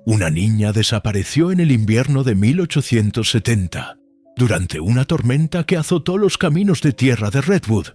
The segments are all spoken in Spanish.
Una niña desapareció en el invierno de 1870, durante una tormenta que azotó los caminos de tierra de Redwood,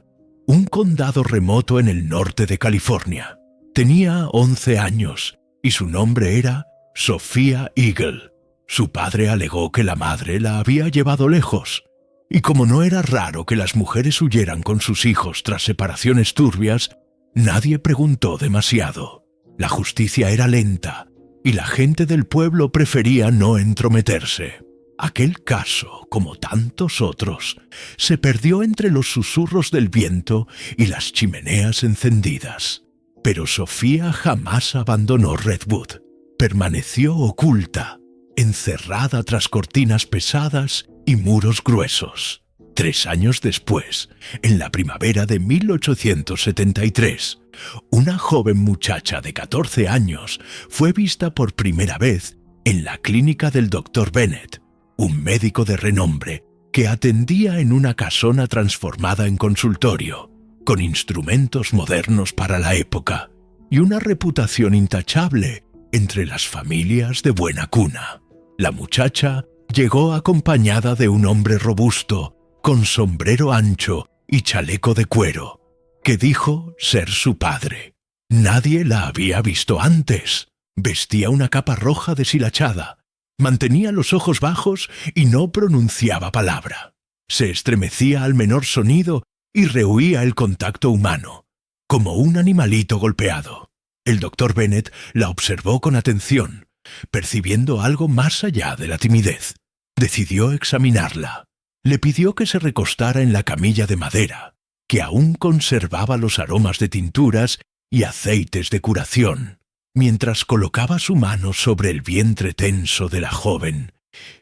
un condado remoto en el norte de California. Tenía 11 años y su nombre era Sophia Eagle. Su padre alegó que la madre la había llevado lejos, y como no era raro que las mujeres huyeran con sus hijos tras separaciones turbias, nadie preguntó demasiado. La justicia era lenta, y la gente del pueblo prefería no entrometerse. Aquel caso, como tantos otros, se perdió entre los susurros del viento y las chimeneas encendidas. Pero Sofía jamás abandonó Redwood. Permaneció oculta, encerrada tras cortinas pesadas y muros gruesos. 3 años después, en la primavera de 1873, una joven muchacha de 14 años fue vista por primera vez en la clínica del Dr. Bennett, un médico de renombre que atendía en una casona transformada en consultorio, con instrumentos modernos para la época y una reputación intachable entre las familias de buena cuna. La muchacha llegó acompañada de un hombre robusto, con sombrero ancho y chaleco de cuero, que dijo ser su padre. Nadie la había visto antes. Vestía una capa roja deshilachada, mantenía los ojos bajos y no pronunciaba palabra. Se estremecía al menor sonido y rehuía el contacto humano, como un animalito golpeado. El Dr. Bennett la observó con atención, percibiendo algo más allá de la timidez. Decidió examinarla. Le pidió que se recostara en la camilla de madera, que aún conservaba los aromas de tinturas y aceites de curación. Mientras colocaba su mano sobre el vientre tenso de la joven,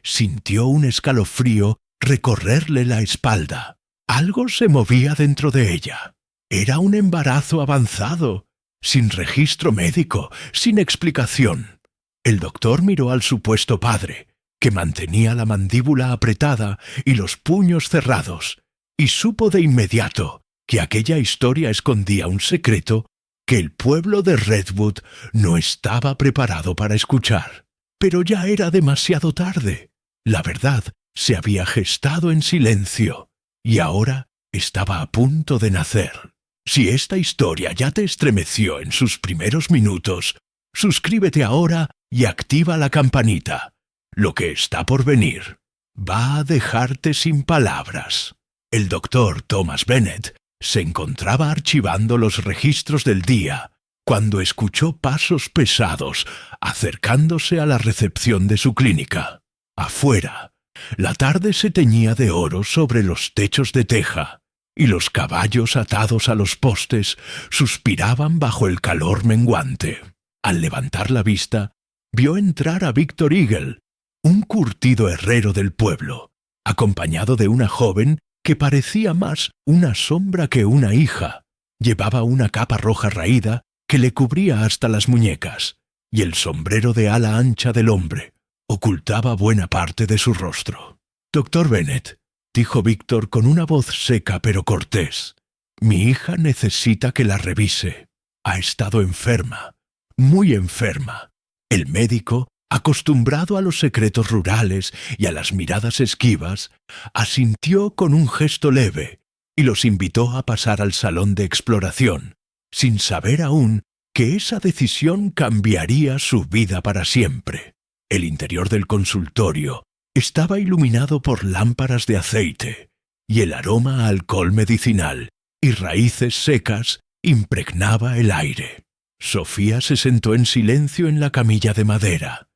sintió un escalofrío recorrerle la espalda. Algo se movía dentro de ella. Era un embarazo avanzado, sin registro médico, sin explicación. El doctor miró al supuesto padre, que mantenía la mandíbula apretada y los puños cerrados, y supo de inmediato que aquella historia escondía un secreto que el pueblo de Redwood no estaba preparado para escuchar. Pero ya era demasiado tarde. La verdad se había gestado en silencio, y ahora estaba a punto de nacer. Si esta historia ya te estremeció en sus primeros minutos, suscríbete ahora y activa la campanita. Lo que está por venir va a dejarte sin palabras. El doctor Thomas Bennett se encontraba archivando los registros del día cuando escuchó pasos pesados acercándose a la recepción de su clínica. Afuera, la tarde se teñía de oro sobre los techos de teja, y los caballos atados a los postes suspiraban bajo el calor menguante. Al levantar la vista, vio entrar a Victor Eagle, un curtido herrero del pueblo, acompañado de una joven que parecía más una sombra que una hija. Llevaba una capa roja raída que le cubría hasta las muñecas, y el sombrero de ala ancha del hombre ocultaba buena parte de su rostro. «Dr. Bennett», dijo Víctor con una voz seca pero cortés, «mi hija necesita que la revise. Ha estado enferma, muy enferma». El médico, acostumbrado a los secretos rurales y a las miradas esquivas, asintió con un gesto leve y los invitó a pasar al salón de exploración, sin saber aún que esa decisión cambiaría su vida para siempre. El interior del consultorio estaba iluminado por lámparas de aceite, y el aroma a alcohol medicinal y raíces secas impregnaba el aire. Sofía se sentó en silencio en la camilla de madera,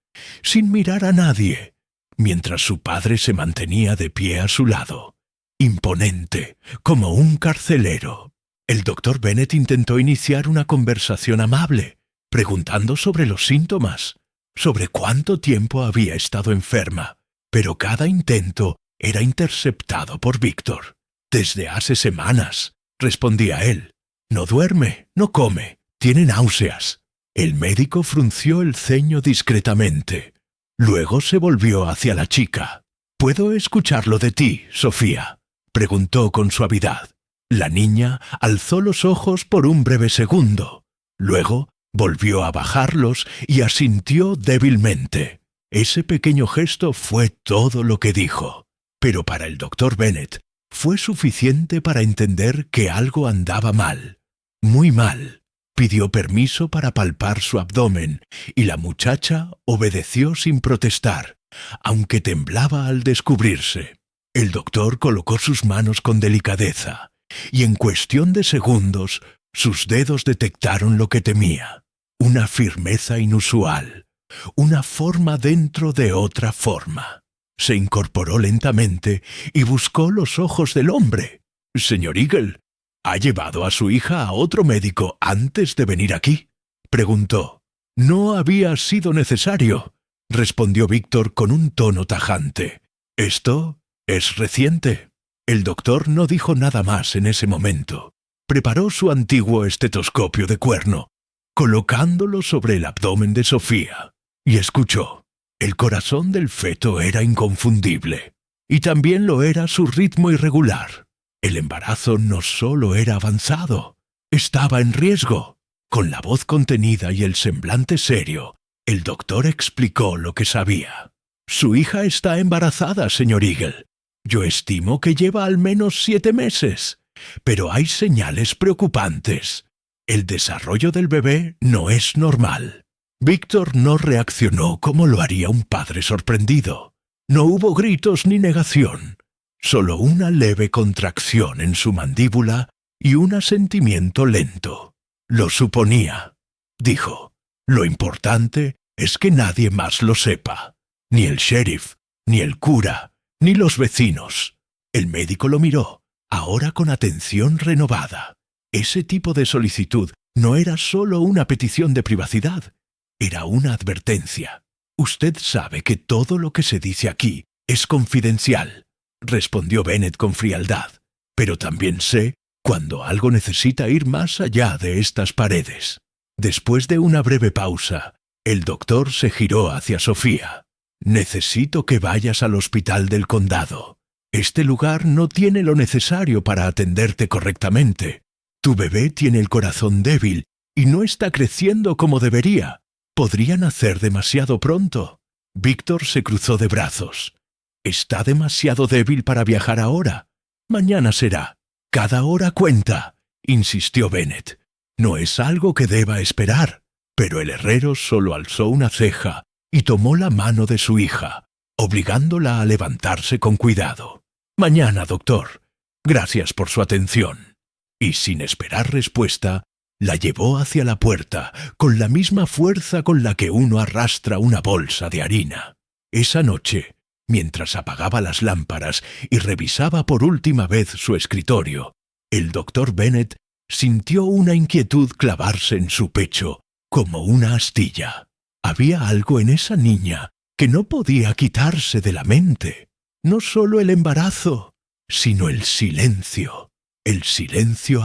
sin mirar a nadie, mientras su padre se mantenía de pie a su lado, imponente, como un carcelero. El Dr. Bennett intentó iniciar una conversación amable, preguntando sobre los síntomas, sobre cuánto tiempo había estado enferma, pero cada intento era interceptado por Víctor. «Desde hace semanas», respondía él. «No duerme, no come, tiene náuseas». El médico frunció el ceño discretamente. Luego se volvió hacia la chica. «¿Puedo escucharlo de ti, Sofía?», preguntó con suavidad. La niña alzó los ojos por un breve segundo. Luego Volvió a bajarlos y asintió débilmente. Ese pequeño gesto fue todo lo que dijo. Pero para el doctor Bennet fue suficiente para entender que algo andaba mal. Muy mal. Pidió permiso para palpar su abdomen y la muchacha obedeció sin protestar, aunque temblaba al descubrirse. El doctor colocó sus manos con delicadeza y en cuestión de segundos sus dedos detectaron lo que temía. Una firmeza inusual, una forma dentro de otra forma. Se incorporó lentamente y buscó los ojos del hombre. «Señor Eagle, ¿ha llevado a su hija a otro médico antes de venir aquí?», preguntó. «No había sido necesario», respondió Víctor con un tono tajante. «Esto es reciente». El doctor no dijo nada más en ese momento. Preparó su antiguo estetoscopio de cuerno, colocándolo sobre el abdomen de Sofía, y escuchó. El corazón del feto era inconfundible, y también lo era su ritmo irregular. El embarazo no solo era avanzado, estaba en riesgo. Con la voz contenida y el semblante serio, el doctor explicó lo que sabía. «Su hija está embarazada, señor Eagle. Yo estimo que lleva al menos 7 meses, pero hay señales preocupantes. El desarrollo del bebé no es normal». Víctor no reaccionó como lo haría un padre sorprendido. No hubo gritos ni negación, solo una leve contracción en su mandíbula y un asentimiento lento. «Lo suponía», dijo. «Lo importante es que nadie más lo sepa. Ni el sheriff, ni el cura, ni los vecinos». El médico lo miró, ahora con atención renovada. Ese tipo de solicitud no era solo una petición de privacidad. Era una advertencia. «Usted sabe que todo lo que se dice aquí es confidencial», respondió Bennet con frialdad. «Pero también sé cuando algo necesita ir más allá de estas paredes». Después de una breve pausa, el doctor se giró hacia Sofía. «Necesito que vayas al hospital del condado. Este lugar no tiene lo necesario para atenderte correctamente. Tu bebé tiene el corazón débil y no está creciendo como debería. Podría nacer demasiado pronto». Víctor se cruzó de brazos. «Está demasiado débil para viajar ahora. Mañana será. Cada hora cuenta», insistió Bennet. «No es algo que deba esperar». Pero el herrero solo alzó una ceja y tomó la mano de su hija, obligándola a levantarse con cuidado. «Mañana, doctor. Gracias por su atención». Y sin esperar respuesta, la llevó hacia la puerta con la misma fuerza con la que uno arrastra una bolsa de harina. Esa noche, mientras apagaba las lámparas y revisaba por última vez su escritorio, el doctor Bennet sintió una inquietud clavarse en su pecho como una astilla. Había algo en esa niña que no podía quitarse de la mente. No solo el embarazo, sino el silencio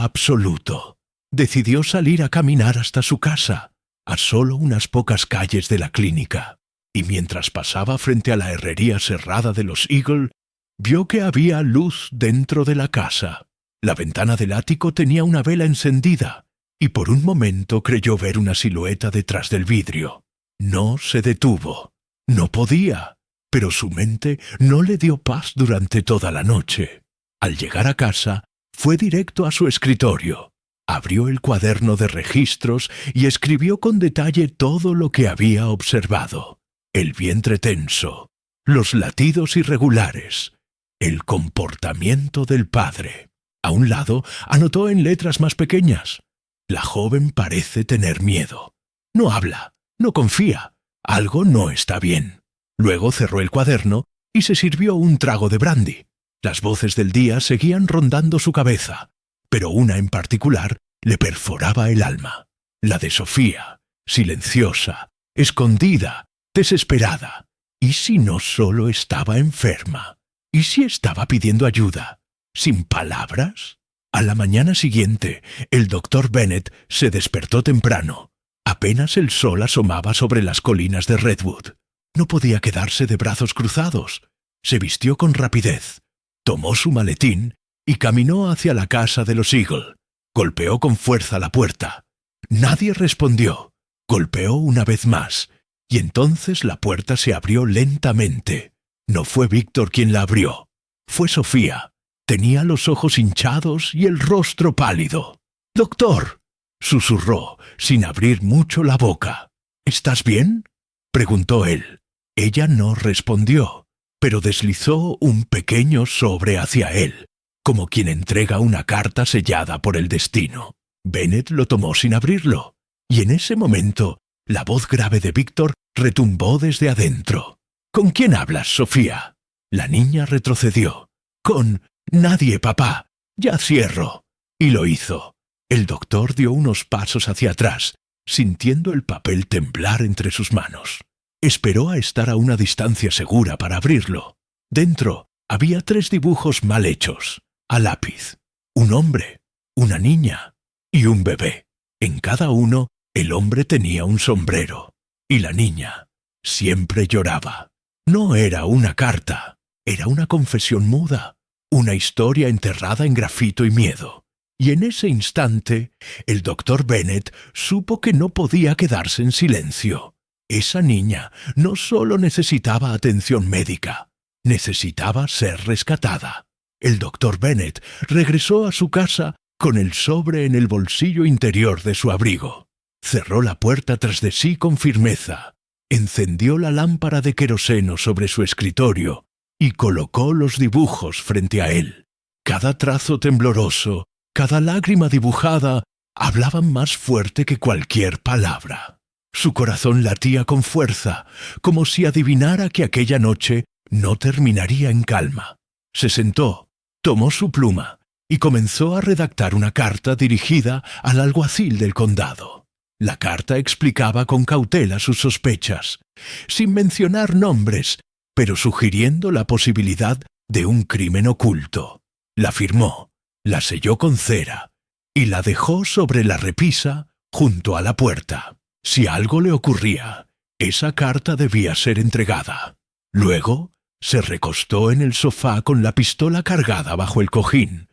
absoluto. Decidió salir a caminar hasta su casa, a solo unas pocas calles de la clínica, y mientras pasaba frente a la herrería cerrada de los Eagle, vio que había luz dentro de la casa. La ventana del ático tenía una vela encendida, y por un momento creyó ver una silueta detrás del vidrio. No se detuvo. No podía, pero su mente no le dio paz durante toda la noche. Al llegar a casa, fue directo a su escritorio. Abrió el cuaderno de registros y escribió con detalle todo lo que había observado. El vientre tenso, los latidos irregulares, el comportamiento del padre. A un lado, anotó en letras más pequeñas: «La joven parece tener miedo. No habla, no confía. Algo no está bien». Luego cerró el cuaderno y se sirvió un trago de brandy. Las voces del día seguían rondando su cabeza, pero una en particular le perforaba el alma. La de Sofía, silenciosa, escondida, desesperada. ¿Y si no solo estaba enferma? ¿Y si estaba pidiendo ayuda? ¿Sin palabras? A la mañana siguiente, el doctor Bennet se despertó temprano. Apenas el sol asomaba sobre las colinas de Redwood. No podía quedarse de brazos cruzados. Se vistió con rapidez, tomó su maletín y caminó hacia la casa de los Eagle. Golpeó con fuerza la puerta. Nadie respondió. Golpeó una vez más, y entonces la puerta se abrió lentamente. No fue Víctor quien la abrió. Fue Sofía. Tenía los ojos hinchados y el rostro pálido. «Doctor», susurró, sin abrir mucho la boca. «¿Estás bien?», preguntó él. Ella no respondió, pero deslizó un pequeño sobre hacia él, como quien entrega una carta sellada por el destino. Bennet lo tomó sin abrirlo, y en ese momento la voz grave de Víctor retumbó desde adentro. «¿Con quién hablas, Sofía?». La niña retrocedió. «Con nadie, papá. Ya cierro». Y lo hizo. El doctor dio unos pasos hacia atrás, sintiendo el papel temblar entre sus manos. Esperó a estar a una distancia segura para abrirlo. Dentro había 3 dibujos mal hechos, a lápiz. Un hombre, una niña y un bebé. En cada uno, el hombre tenía un sombrero, y la niña siempre lloraba. No era una carta, era una confesión muda, una historia enterrada en grafito y miedo. Y en ese instante, el doctor Bennet supo que no podía quedarse en silencio. Esa niña no solo necesitaba atención médica, necesitaba ser rescatada. El doctor Bennet regresó a su casa con el sobre en el bolsillo interior de su abrigo. Cerró la puerta tras de sí con firmeza, encendió la lámpara de queroseno sobre su escritorio y colocó los dibujos frente a él. Cada trazo tembloroso, cada lágrima dibujada, hablaban más fuerte que cualquier palabra. Su corazón latía con fuerza, como si adivinara que aquella noche no terminaría en calma. Se sentó, tomó su pluma y comenzó a redactar una carta dirigida al alguacil del condado. La carta explicaba con cautela sus sospechas, sin mencionar nombres, pero sugiriendo la posibilidad de un crimen oculto. La firmó, la selló con cera y la dejó sobre la repisa junto a la puerta. Si algo le ocurría, esa carta debía ser entregada. Luego se recostó en el sofá con la pistola cargada bajo el cojín,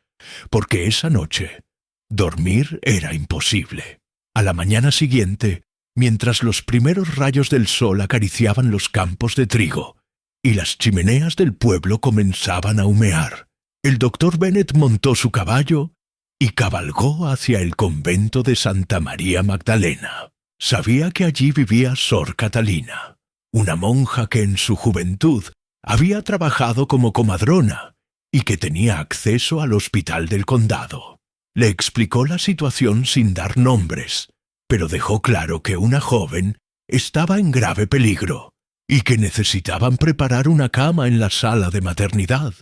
porque esa noche dormir era imposible. A la mañana siguiente, mientras los primeros rayos del sol acariciaban los campos de trigo y las chimeneas del pueblo comenzaban a humear, el doctor Bennet montó su caballo y cabalgó hacia el convento de Santa María Magdalena. Sabía que allí vivía Sor Catalina, una monja que en su juventud había trabajado como comadrona y que tenía acceso al hospital del condado. Le explicó la situación sin dar nombres, pero dejó claro que una joven estaba en grave peligro y que necesitaban preparar una cama en la sala de maternidad.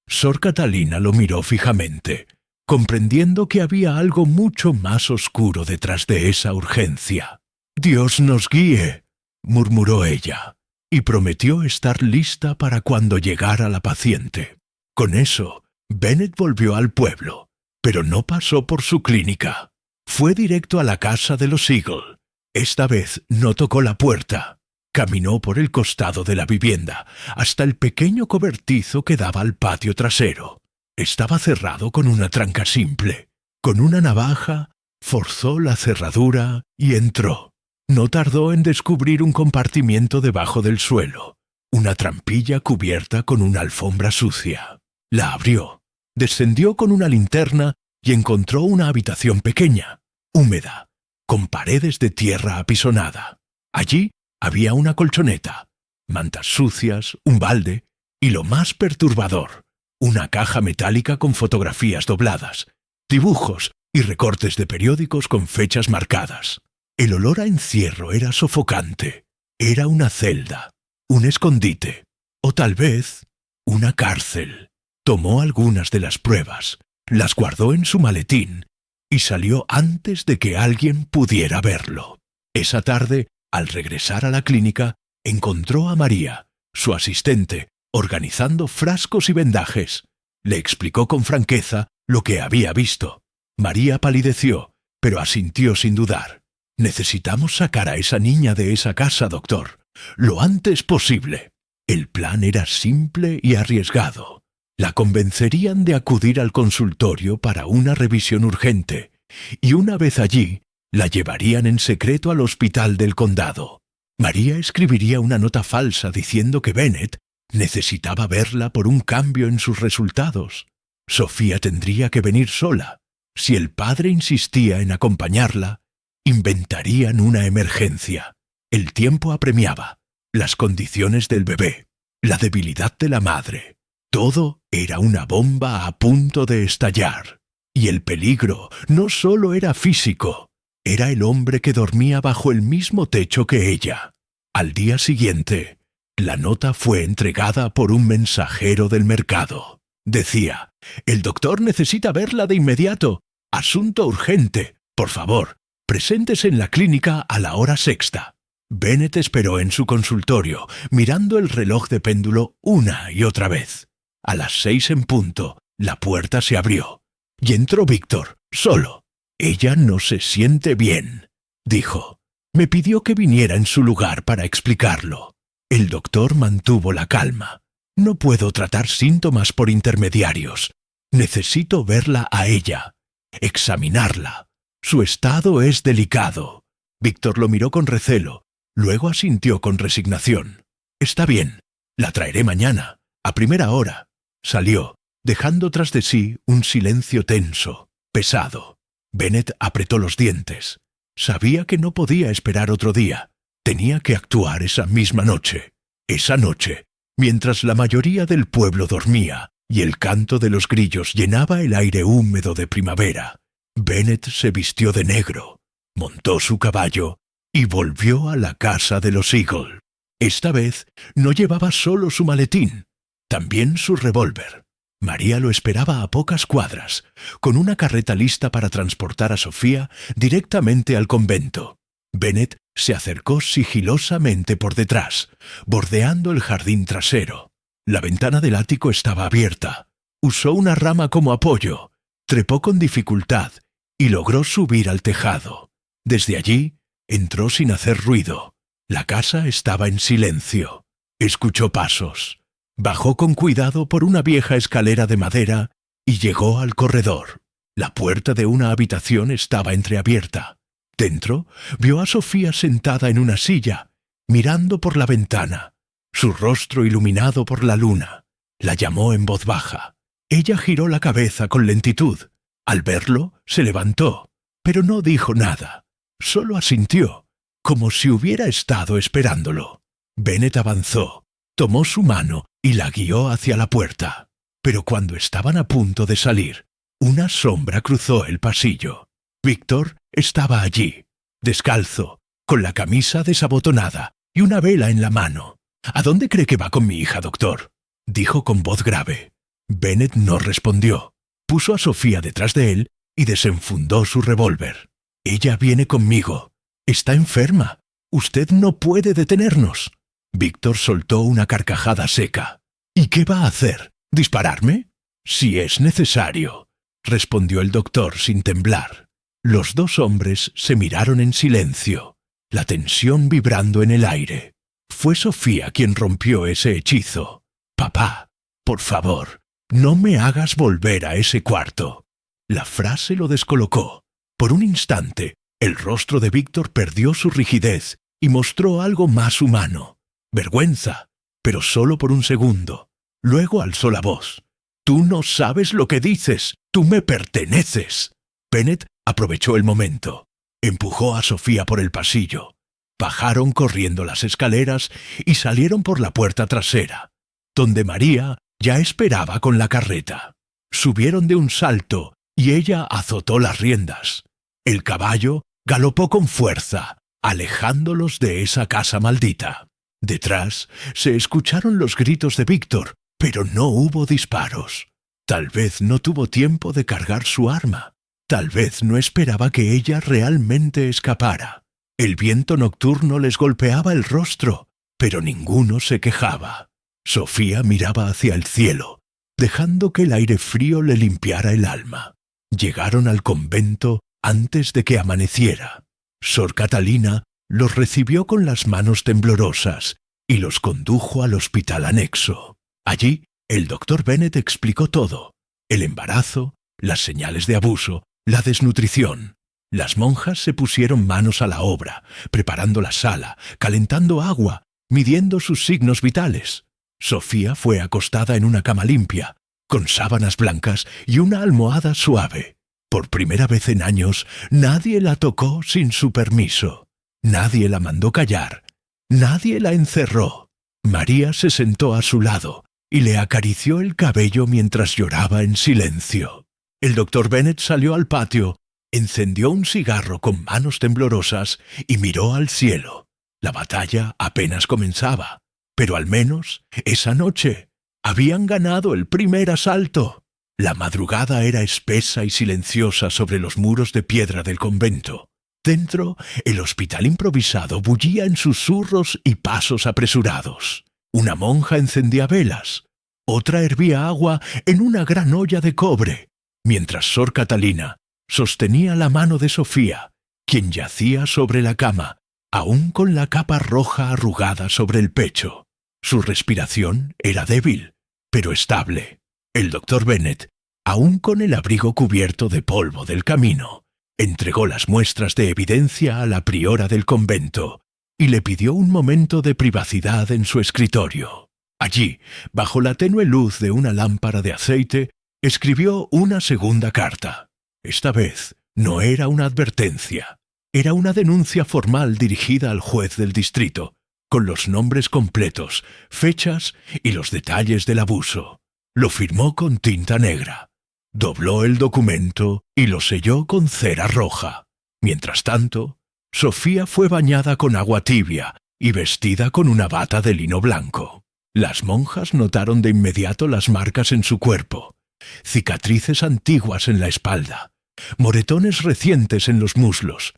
Sor Catalina lo miró fijamente, comprendiendo que había algo mucho más oscuro detrás de esa urgencia. «Dios nos guíe», murmuró ella, y prometió estar lista para cuando llegara la paciente. Con eso, Bennet volvió al pueblo, pero no pasó por su clínica. Fue directo a la casa de los Eagle. Esta vez no tocó la puerta. Caminó por el costado de la vivienda hasta el pequeño cobertizo que daba al patio trasero. Estaba cerrado con una tranca simple. Con una navaja, forzó la cerradura y entró. No tardó en descubrir un compartimiento debajo del suelo, una trampilla cubierta con una alfombra sucia. La abrió, descendió con una linterna y encontró una habitación pequeña, húmeda, con paredes de tierra apisonada. Allí había una colchoneta, mantas sucias, un balde y, lo más perturbador, una caja metálica con fotografías dobladas, dibujos y recortes de periódicos con fechas marcadas. El olor a encierro era sofocante. Era una celda, un escondite, o tal vez una cárcel. Tomó algunas de las pruebas, las guardó en su maletín y salió antes de que alguien pudiera verlo. Esa tarde, al regresar a la clínica, encontró a María, su asistente, organizando frascos y vendajes. Le explicó con franqueza lo que había visto. María palideció, pero asintió sin dudar. «Necesitamos sacar a esa niña de esa casa, doctor, lo antes posible». El plan era simple y arriesgado. La convencerían de acudir al consultorio para una revisión urgente, y una vez allí, La llevarían en secreto al hospital del condado. María escribiría una nota falsa diciendo que Bennet necesitaba verla por un cambio en sus resultados. Sofía tendría que venir sola. Si el padre insistía en acompañarla, inventarían una emergencia. El tiempo apremiaba, las condiciones del bebé, la debilidad de la madre. Todo era una bomba a punto de estallar. Y el peligro no solo era físico, era el hombre que dormía bajo el mismo techo que ella. Al día siguiente, la nota fue entregada por un mensajero del mercado. Decía: «El doctor necesita verla de inmediato. Asunto urgente. Por favor, preséntese en la clínica a la hora sexta». Bennet esperó en su consultorio, mirando el reloj de péndulo una y otra vez. A las 6 en punto, la puerta se abrió. Y entró Víctor, solo. «Ella no se siente bien», dijo. Me pidió que viniera en su lugar para explicarlo. El doctor mantuvo la calma. «No puedo tratar síntomas por intermediarios. Necesito verla a ella, examinarla. Su estado es delicado». Víctor lo miró con recelo, luego asintió con resignación. «Está bien, la traeré mañana, a primera hora». Salió, dejando tras de sí un silencio tenso, pesado. Bennet apretó los dientes. Sabía que no podía esperar otro día. Tenía que actuar esa misma noche. Esa noche, mientras la mayoría del pueblo dormía y el canto de los grillos llenaba el aire húmedo de primavera, Bennet se vistió de negro, montó su caballo y volvió a la casa de los Eagle. Esta vez no llevaba solo su maletín, también su revólver. María lo esperaba a pocas cuadras, con una carreta lista para transportar a Sofía directamente al convento. Bennet se acercó sigilosamente por detrás, bordeando el jardín trasero. La ventana del ático estaba abierta. Usó una rama como apoyo, trepó con dificultad y logró subir al tejado. Desde allí entró sin hacer ruido. La casa estaba en silencio. Escuchó pasos. Bajó con cuidado por una vieja escalera de madera y llegó al corredor. La puerta de una habitación estaba entreabierta. Dentro vio a Sofía sentada en una silla, mirando por la ventana, su rostro iluminado por la luna. La llamó en voz baja. Ella giró la cabeza con lentitud. Al verlo, se levantó, pero no dijo nada. Solo asintió, como si hubiera estado esperándolo. Bennet avanzó, tomó su mano y la guió hacia la puerta. Pero cuando estaban a punto de salir, una sombra cruzó el pasillo. Víctor estaba allí, descalzo, con la camisa desabotonada y una vela en la mano. «¿A dónde cree que va con mi hija, doctor?», dijo con voz grave. Bennet no respondió. Puso a Sofía detrás de él y desenfundó su revólver. «Ella viene conmigo. Está enferma. Usted no puede detenernos». Víctor soltó una carcajada seca. «¿Y qué va a hacer? ¿Dispararme?». «Si es necesario», respondió el doctor sin temblar. Los dos hombres se miraron en silencio, la tensión vibrando en el aire. Fue Sofía quien rompió ese hechizo. «Papá, por favor, no me hagas volver a ese cuarto». La frase lo descolocó. Por un instante, el rostro de Víctor perdió su rigidez y mostró algo más humano. Vergüenza, pero solo por un segundo. Luego alzó la voz. «Tú no sabes lo que dices. Tú me perteneces». Bennet aprovechó el momento. Empujó a Sofía por el pasillo. Bajaron corriendo las escaleras y salieron por la puerta trasera, donde María ya esperaba con la carreta. Subieron de un salto y ella azotó las riendas. El caballo galopó con fuerza, alejándolos de esa casa maldita. Detrás se escucharon los gritos de Víctor, pero no hubo disparos. Tal vez no tuvo tiempo de cargar su arma. Tal vez no esperaba que ella realmente escapara. El viento nocturno les golpeaba el rostro, pero ninguno se quejaba. Sofía miraba hacia el cielo, dejando que el aire frío le limpiara el alma. Llegaron al convento antes de que amaneciera. Sor Catalina los recibió con las manos temblorosas y los condujo al hospital anexo. Allí, el doctor Bennet explicó todo: el embarazo, las señales de abuso, la desnutrición. Las monjas se pusieron manos a la obra, preparando la sala, calentando agua, midiendo sus signos vitales. Sofía fue acostada en una cama limpia, con sábanas blancas y una almohada suave. Por primera vez en años, nadie la tocó sin su permiso. Nadie la mandó callar. Nadie la encerró. María se sentó a su lado y le acarició el cabello mientras lloraba en silencio. El doctor Bennet salió al patio, encendió un cigarro con manos temblorosas y miró al cielo. La batalla apenas comenzaba, pero al menos, esa noche, habían ganado el primer asalto. La madrugada era espesa y silenciosa sobre los muros de piedra del convento. Dentro, el hospital improvisado bullía en susurros y pasos apresurados. Una monja encendía velas, otra hervía agua en una gran olla de cobre, mientras Sor Catalina sostenía la mano de Sofía, quien yacía sobre la cama, aún con la capa roja arrugada sobre el pecho. Su respiración era débil, pero estable. El doctor Bennet, aún con el abrigo cubierto de polvo del camino, entregó las muestras de evidencia a la priora del convento y le pidió un momento de privacidad en su escritorio. Allí, bajo la tenue luz de una lámpara de aceite, escribió una segunda carta. Esta vez no era una advertencia, era una denuncia formal dirigida al juez del distrito, con los nombres completos, fechas y los detalles del abuso. Lo firmó con tinta negra, dobló el documento y lo selló con cera roja. Mientras tanto, Sofía fue bañada con agua tibia y vestida con una bata de lino blanco. Las monjas notaron de inmediato las marcas en su cuerpo, cicatrices antiguas en la espalda, moretones recientes en los muslos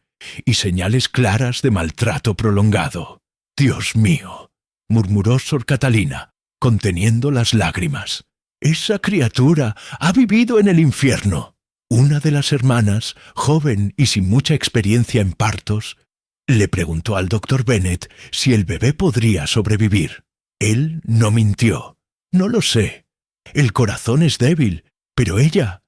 y señales claras de maltrato prolongado. «Dios mío», murmuró Sor Catalina, conteniendo las lágrimas. «Esa criatura ha vivido en el infierno». Una de las hermanas, joven y sin mucha experiencia en partos, le preguntó al doctor Bennet si el bebé podría sobrevivir. Él no mintió. «No lo sé. El corazón es débil, pero ella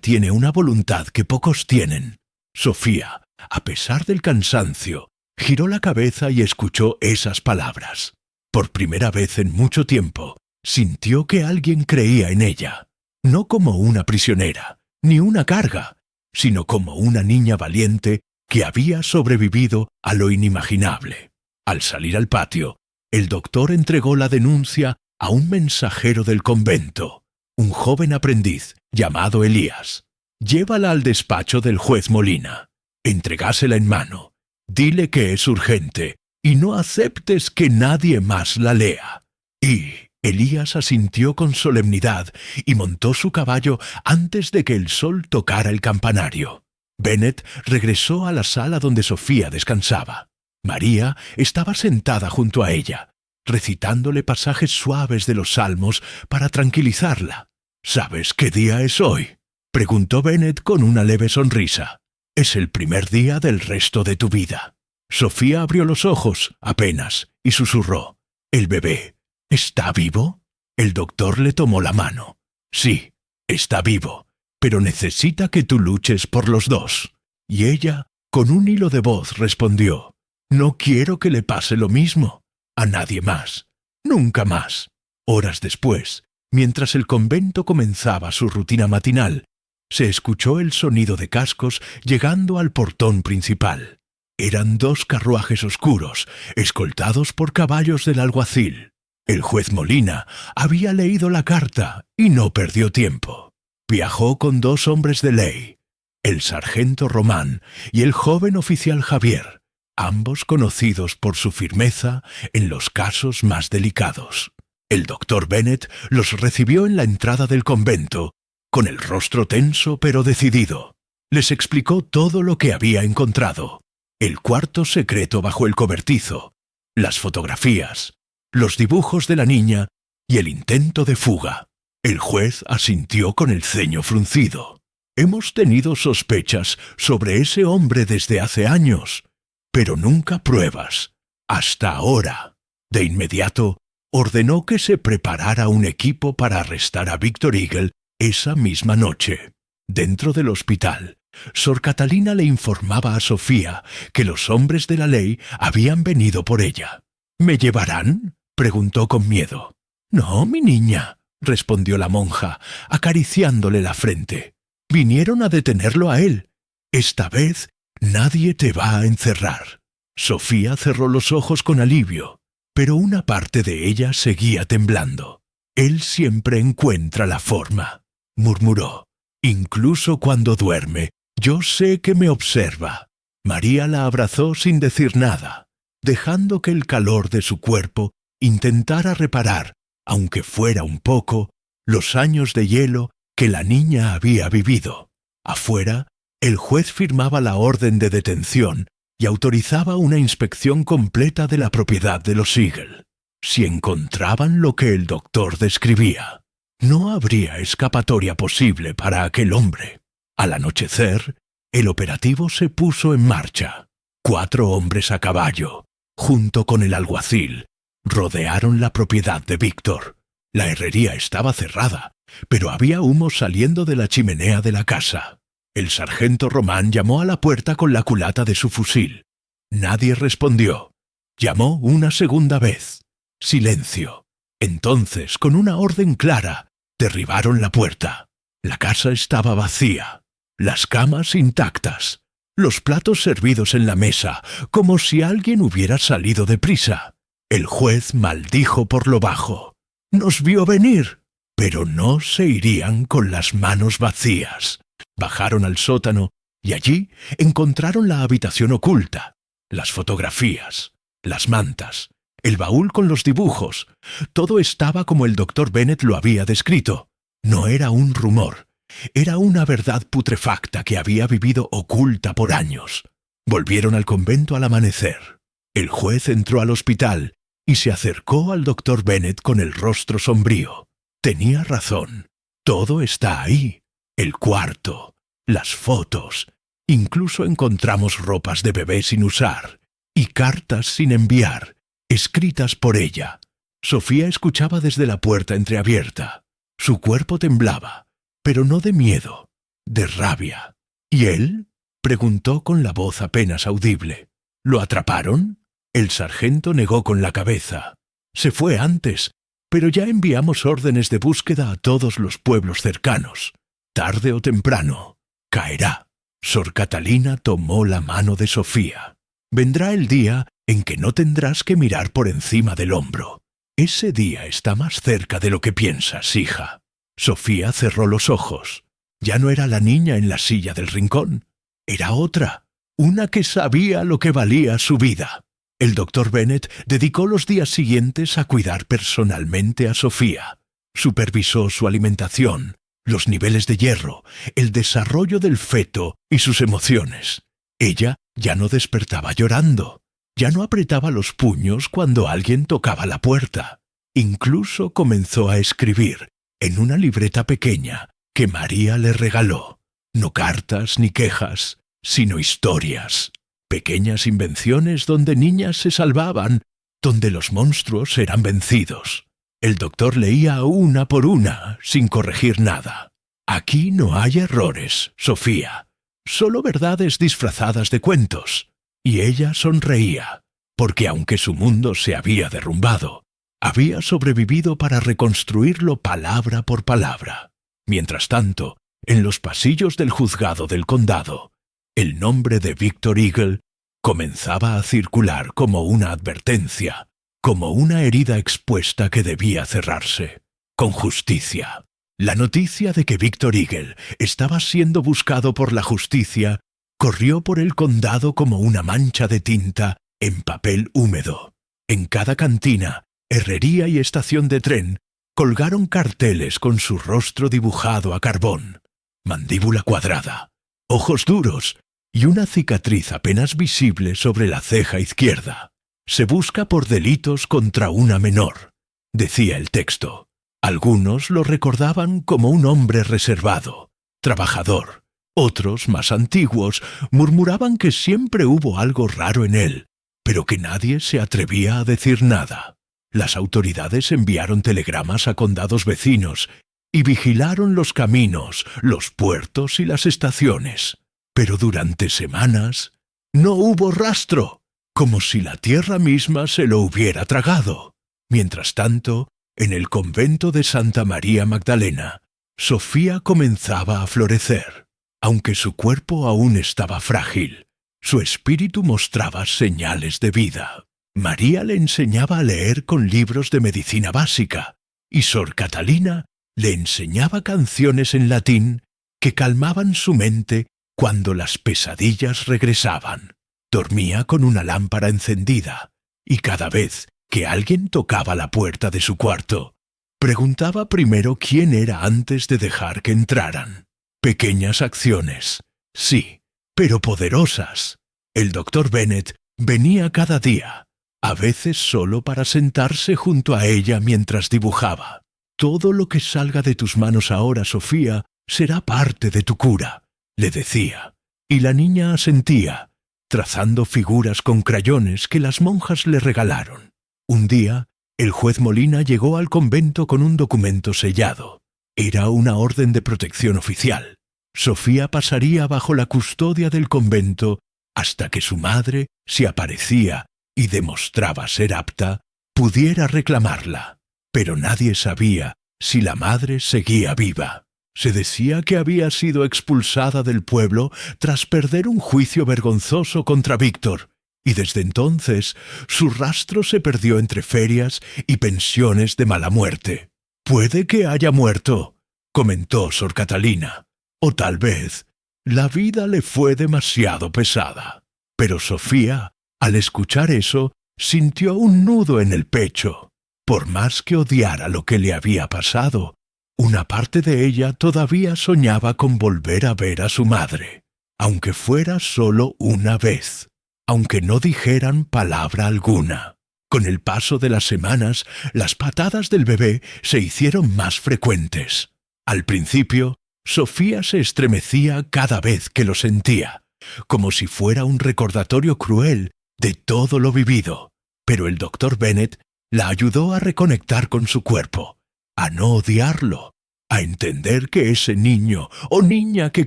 tiene una voluntad que pocos tienen». Sofía, a pesar del cansancio, giró la cabeza y escuchó esas palabras. Por primera vez en mucho tiempo, sintió que alguien creía en ella, no como una prisionera, ni una carga, sino como una niña valiente que había sobrevivido a lo inimaginable. Al salir al patio, el doctor entregó la denuncia a un mensajero del convento, un joven aprendiz llamado Elías. «Llévala al despacho del juez Molina. Entregásela en mano. Dile que es urgente y no aceptes que nadie más la lea». Y Elías asintió con solemnidad y montó su caballo antes de que el sol tocara el campanario. Bennet regresó a la sala donde Sofía descansaba. María estaba sentada junto a ella, recitándole pasajes suaves de los salmos para tranquilizarla. «¿Sabes qué día es hoy?», preguntó Bennet con una leve sonrisa. «Es el primer día del resto de tu vida». Sofía abrió los ojos apenas y susurró: «¿El bebé está vivo?». El doctor le tomó la mano. «Sí, está vivo, pero necesita que tú luches por los dos». Y ella, con un hilo de voz, respondió: «No quiero que le pase lo mismo. A nadie más. Nunca más». Horas después, mientras el convento comenzaba su rutina matinal, se escuchó el sonido de cascos llegando al portón principal. Eran 2 carruajes oscuros, escoltados por caballos del alguacil. El juez Molina había leído la carta y no perdió tiempo. Viajó con 2 hombres de ley, el sargento Román y el joven oficial Javier, ambos conocidos por su firmeza en los casos más delicados. El doctor Bennet los recibió en la entrada del convento, con el rostro tenso pero decidido. Les explicó todo lo que había encontrado: el cuarto secreto bajo el cobertizo, las fotografías, los dibujos de la niña y el intento de fuga. El juez asintió con el ceño fruncido. «Hemos tenido sospechas sobre ese hombre desde hace años, pero nunca pruebas. Hasta ahora». De inmediato, ordenó que se preparara un equipo para arrestar a Víctor Eagle esa misma noche. Dentro del hospital, Sor Catalina le informaba a Sofía que los hombres de la ley habían venido por ella. ¿Me llevarán?, preguntó con miedo. No, mi niña, respondió la monja, acariciándole la frente. Vinieron a detenerlo a él. Esta vez nadie te va a encerrar. Sofía cerró los ojos con alivio, pero una parte de ella seguía temblando. Él siempre encuentra la forma, murmuró. Incluso cuando duerme, yo sé que me observa. María la abrazó sin decir nada, dejando que el calor de su cuerpo intentara reparar, aunque fuera un poco, los años de hielo que la niña había vivido. Afuera, el juez firmaba la orden de detención y autorizaba una inspección completa de la propiedad de los Eagle. Si encontraban lo que el doctor describía, no habría escapatoria posible para aquel hombre. Al anochecer, el operativo se puso en marcha. 4 hombres a caballo, junto con el alguacil, rodearon la propiedad de Víctor. La herrería estaba cerrada, pero había humo saliendo de la chimenea de la casa. El sargento Román llamó a la puerta con la culata de su fusil. Nadie respondió. Llamó una segunda vez. Silencio. Entonces, con una orden clara, derribaron la puerta. La casa estaba vacía, las camas intactas, los platos servidos en la mesa, como si alguien hubiera salido deprisa. El juez maldijo por lo bajo. Nos vio venir, pero no se irían con las manos vacías. Bajaron al sótano y allí encontraron la habitación oculta, las fotografías, las mantas, el baúl con los dibujos. Todo estaba como el doctor Bennet lo había descrito. No era un rumor, era una verdad putrefacta que había vivido oculta por años. Volvieron al convento al amanecer. El juez entró al hospital y se acercó al doctor Bennet con el rostro sombrío. Tenía razón. Todo está ahí. El cuarto, las fotos. Incluso encontramos ropas de bebé sin usar y cartas sin enviar, escritas por ella. Sofía escuchaba desde la puerta entreabierta. Su cuerpo temblaba, pero no de miedo, de rabia. ¿Y él?, preguntó con la voz apenas audible. ¿Lo atraparon? El sargento negó con la cabeza. Se fue antes, pero ya enviamos órdenes de búsqueda a todos los pueblos cercanos. Tarde o temprano, caerá. Sor Catalina tomó la mano de Sofía. Vendrá el día en que no tendrás que mirar por encima del hombro. Ese día está más cerca de lo que piensas, hija. Sofía cerró los ojos. Ya no era la niña en la silla del rincón. Era otra, una que sabía lo que valía su vida. El doctor Bennet dedicó los días siguientes a cuidar personalmente a Sofía. Supervisó su alimentación, los niveles de hierro, el desarrollo del feto y sus emociones. Ella ya no despertaba llorando, ya no apretaba los puños cuando alguien tocaba la puerta. Incluso comenzó a escribir en una libreta pequeña que María le regaló. No cartas ni quejas, sino historias. Pequeñas invenciones donde niñas se salvaban, donde los monstruos eran vencidos. El doctor leía una por una, sin corregir nada. Aquí no hay errores, Sofía. Solo verdades disfrazadas de cuentos. Y ella sonreía, porque aunque su mundo se había derrumbado, había sobrevivido para reconstruirlo palabra por palabra. Mientras tanto, en los pasillos del juzgado del condado, el nombre de Víctor Eagle comenzaba a circular como una advertencia, como una herida expuesta que debía cerrarse, con justicia. La noticia de que Víctor Eagle estaba siendo buscado por la justicia corrió por el condado como una mancha de tinta en papel húmedo. En cada cantina, herrería y estación de tren colgaron carteles con su rostro dibujado a carbón, mandíbula cuadrada, ojos duros y una cicatriz apenas visible sobre la ceja izquierda. Se busca por delitos contra una menor, decía el texto. Algunos lo recordaban como un hombre reservado, trabajador. Otros, más antiguos, murmuraban que siempre hubo algo raro en él, pero que nadie se atrevía a decir nada. Las autoridades enviaron telegramas a condados vecinos y vigilaron los caminos, los puertos y las estaciones. Pero durante semanas no hubo rastro, como si la tierra misma se lo hubiera tragado. Mientras tanto, en el convento de Santa María Magdalena, Sofía comenzaba a florecer. Aunque su cuerpo aún estaba frágil, su espíritu mostraba señales de vida. María le enseñaba a leer con libros de medicina básica, y Sor Catalina le enseñaba canciones en latín que calmaban su mente cuando las pesadillas regresaban. Dormía con una lámpara encendida, y cada vez que alguien tocaba la puerta de su cuarto, preguntaba primero quién era antes de dejar que entraran. Pequeñas acciones, sí, pero poderosas. El doctor Bennet venía cada día, a veces solo para sentarse junto a ella mientras dibujaba. «Todo lo que salga de tus manos ahora, Sofía, será parte de tu cura», le decía, y la niña asentía, trazando figuras con crayones que las monjas le regalaron. Un día, el juez Molina llegó al convento con un documento sellado. Era una orden de protección oficial. Sofía pasaría bajo la custodia del convento hasta que su madre, si aparecía y demostraba ser apta, pudiera reclamarla. Pero nadie sabía si la madre seguía viva. Se decía que había sido expulsada del pueblo tras perder un juicio vergonzoso contra Víctor, y desde entonces su rastro se perdió entre ferias y pensiones de mala muerte. «Puede que haya muerto», comentó Sor Catalina, «o tal vez la vida le fue demasiado pesada». Pero Sofía, al escuchar eso, sintió un nudo en el pecho. Por más que odiara lo que le había pasado, una parte de ella todavía soñaba con volver a ver a su madre, aunque fuera solo una vez, aunque no dijeran palabra alguna. Con el paso de las semanas, las patadas del bebé se hicieron más frecuentes. Al principio, Sofía se estremecía cada vez que lo sentía, como si fuera un recordatorio cruel de todo lo vivido. Pero el doctor Bennet la ayudó a reconectar con su cuerpo, a no odiarlo, a entender que ese niño o niña que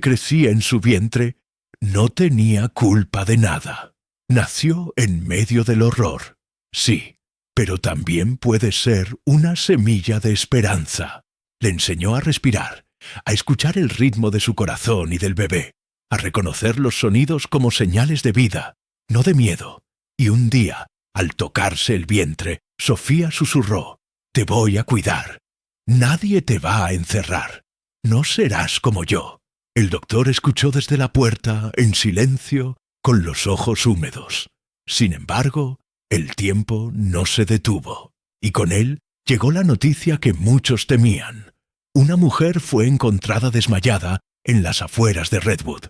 crecía en su vientre no tenía culpa de nada. Nació en medio del horror, sí, pero también puede ser una semilla de esperanza. Le enseñó a respirar, a escuchar el ritmo de su corazón y del bebé, a reconocer los sonidos como señales de vida, no de miedo. Y un día, al tocarse el vientre, Sofía susurró: «Te voy a cuidar. Nadie te va a encerrar. No serás como yo». El doctor escuchó desde la puerta, en silencio, con los ojos húmedos. Sin embargo, el tiempo no se detuvo, y con él llegó la noticia que muchos temían. Una mujer fue encontrada desmayada en las afueras de Redwood,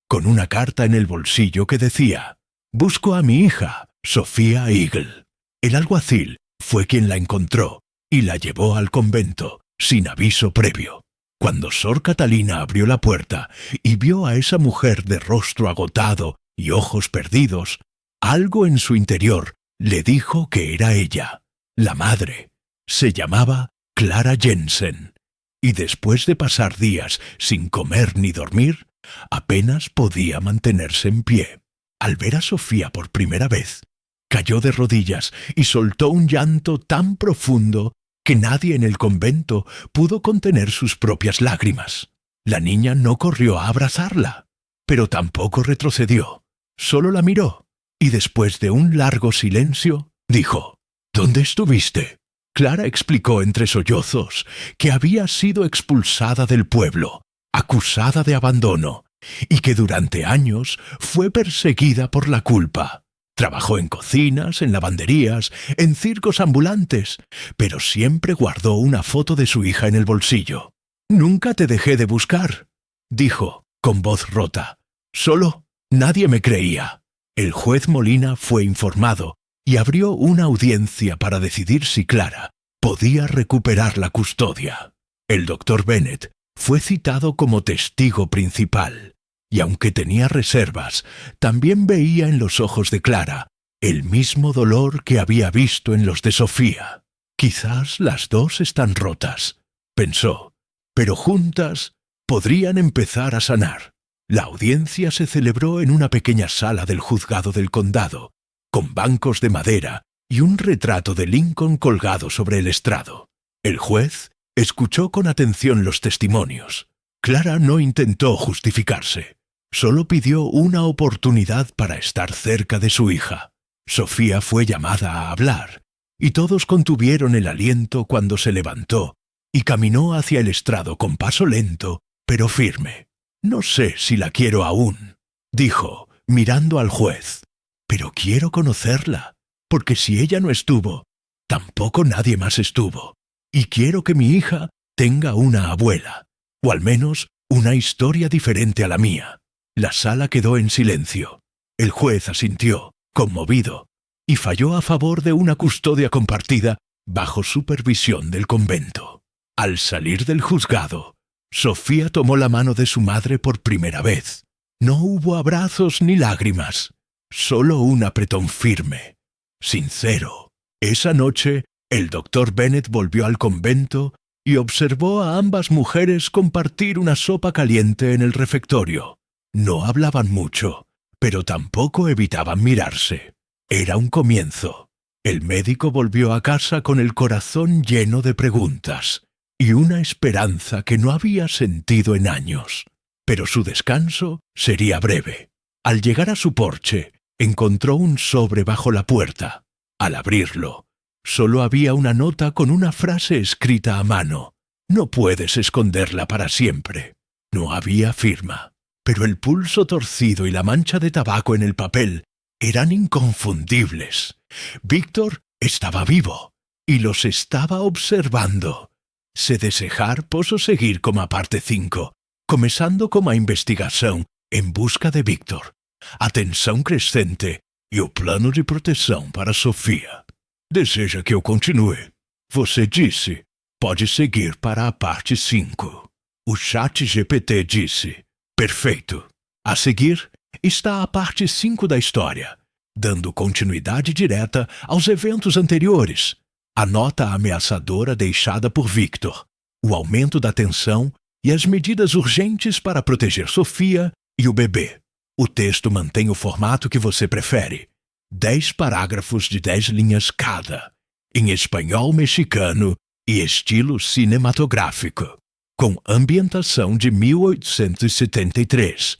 con una carta en el bolsillo que decía: «Busco a mi hija, Sofía Eagle». El alguacil fue quien la encontró y la llevó al convento, sin aviso previo. Cuando Sor Catalina abrió la puerta y vio a esa mujer de rostro agotado y ojos perdidos, algo en su interior le dijo que era ella, la madre. Se llamaba Clara Jensen, y después de pasar días sin comer ni dormir, apenas podía mantenerse en pie. Al ver a Sofía por primera vez, cayó de rodillas y soltó un llanto tan profundo que nadie en el convento pudo contener sus propias lágrimas. La niña no corrió a abrazarla, pero tampoco retrocedió. Solo la miró, y después de un largo silencio, dijo: «¿Dónde estuviste?». Clara explicó entre sollozos que había sido expulsada del pueblo, acusada de abandono, y que durante años fue perseguida por la culpa. Trabajó en cocinas, en lavanderías, en circos ambulantes, pero siempre guardó una foto de su hija en el bolsillo. «Nunca te dejé de buscar», dijo, con voz rota. «Solo nadie me creía». El juez Molina fue informado y abrió una audiencia para decidir si Clara podía recuperar la custodia. El doctor Bennet fue citado como testigo principal, y aunque tenía reservas, también veía en los ojos de Clara el mismo dolor que había visto en los de Sofía. «Quizás las dos están rotas», pensó, «pero juntas podrían empezar a sanar». La audiencia se celebró en una pequeña sala del juzgado del condado, con bancos de madera y un retrato de Lincoln colgado sobre el estrado. El juez escuchó con atención los testimonios. Clara no intentó justificarse. Solo pidió una oportunidad para estar cerca de su hija. Sofía fue llamada a hablar, y todos contuvieron el aliento cuando se levantó y caminó hacia el estrado con paso lento, pero firme. «No sé si la quiero aún», dijo, mirando al juez, «pero quiero conocerla, porque si ella no estuvo, tampoco nadie más estuvo, y quiero que mi hija tenga una abuela, o al menos una historia diferente a la mía». La sala quedó en silencio. El juez asintió, conmovido, y falló a favor de una custodia compartida bajo supervisión del convento. Al salir del juzgado, Sofía tomó la mano de su madre por primera vez. No hubo abrazos ni lágrimas, solo un apretón firme, sincero. Esa noche, el doctor Bennet volvió al convento y observó a ambas mujeres compartir una sopa caliente en el refectorio. No hablaban mucho, pero tampoco evitaban mirarse. Era un comienzo. El médico volvió a casa con el corazón lleno de preguntas y una esperanza que no había sentido en años. Pero su descanso sería breve. Al llegar a su porche, encontró un sobre bajo la puerta. Al abrirlo, solo había una nota con una frase escrita a mano. «No puedes esconderla para siempre». No había firma, pero el pulso torcido y la mancha de tabaco en el papel eran inconfundibles. Víctor estaba vivo y los estaba observando. Se desejar posso seguir como a parte 5, começando como a investigação em busca de Víctor, a tensão crescente e o plano de proteção para Sofia. Deseja que eu continue? Você disse, pode seguir para a parte 5. O chat GPT disse, perfeito. A seguir está a parte 5 da história, dando continuidade direta aos eventos anteriores. A nota ameaçadora deixada por Victor, o aumento da tensão e as medidas urgentes para proteger Sofia e o bebê. O texto mantém o formato que você prefere. 10 parágrafos de 10 linhas cada, em espanhol mexicano e estilo cinematográfico, com ambientação de 1873.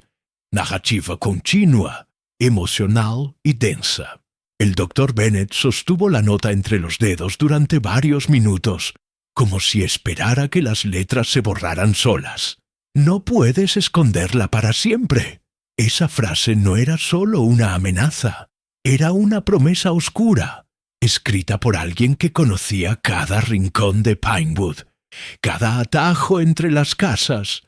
Narrativa contínua, emocional y densa. El doctor Bennet sostuvo la nota entre los dedos durante varios minutos, como si esperara que las letras se borraran solas. «No puedes esconderla para siempre». Esa frase no era solo una amenaza, era una promesa oscura, escrita por alguien que conocía cada rincón de Pinewood, cada atajo entre las casas,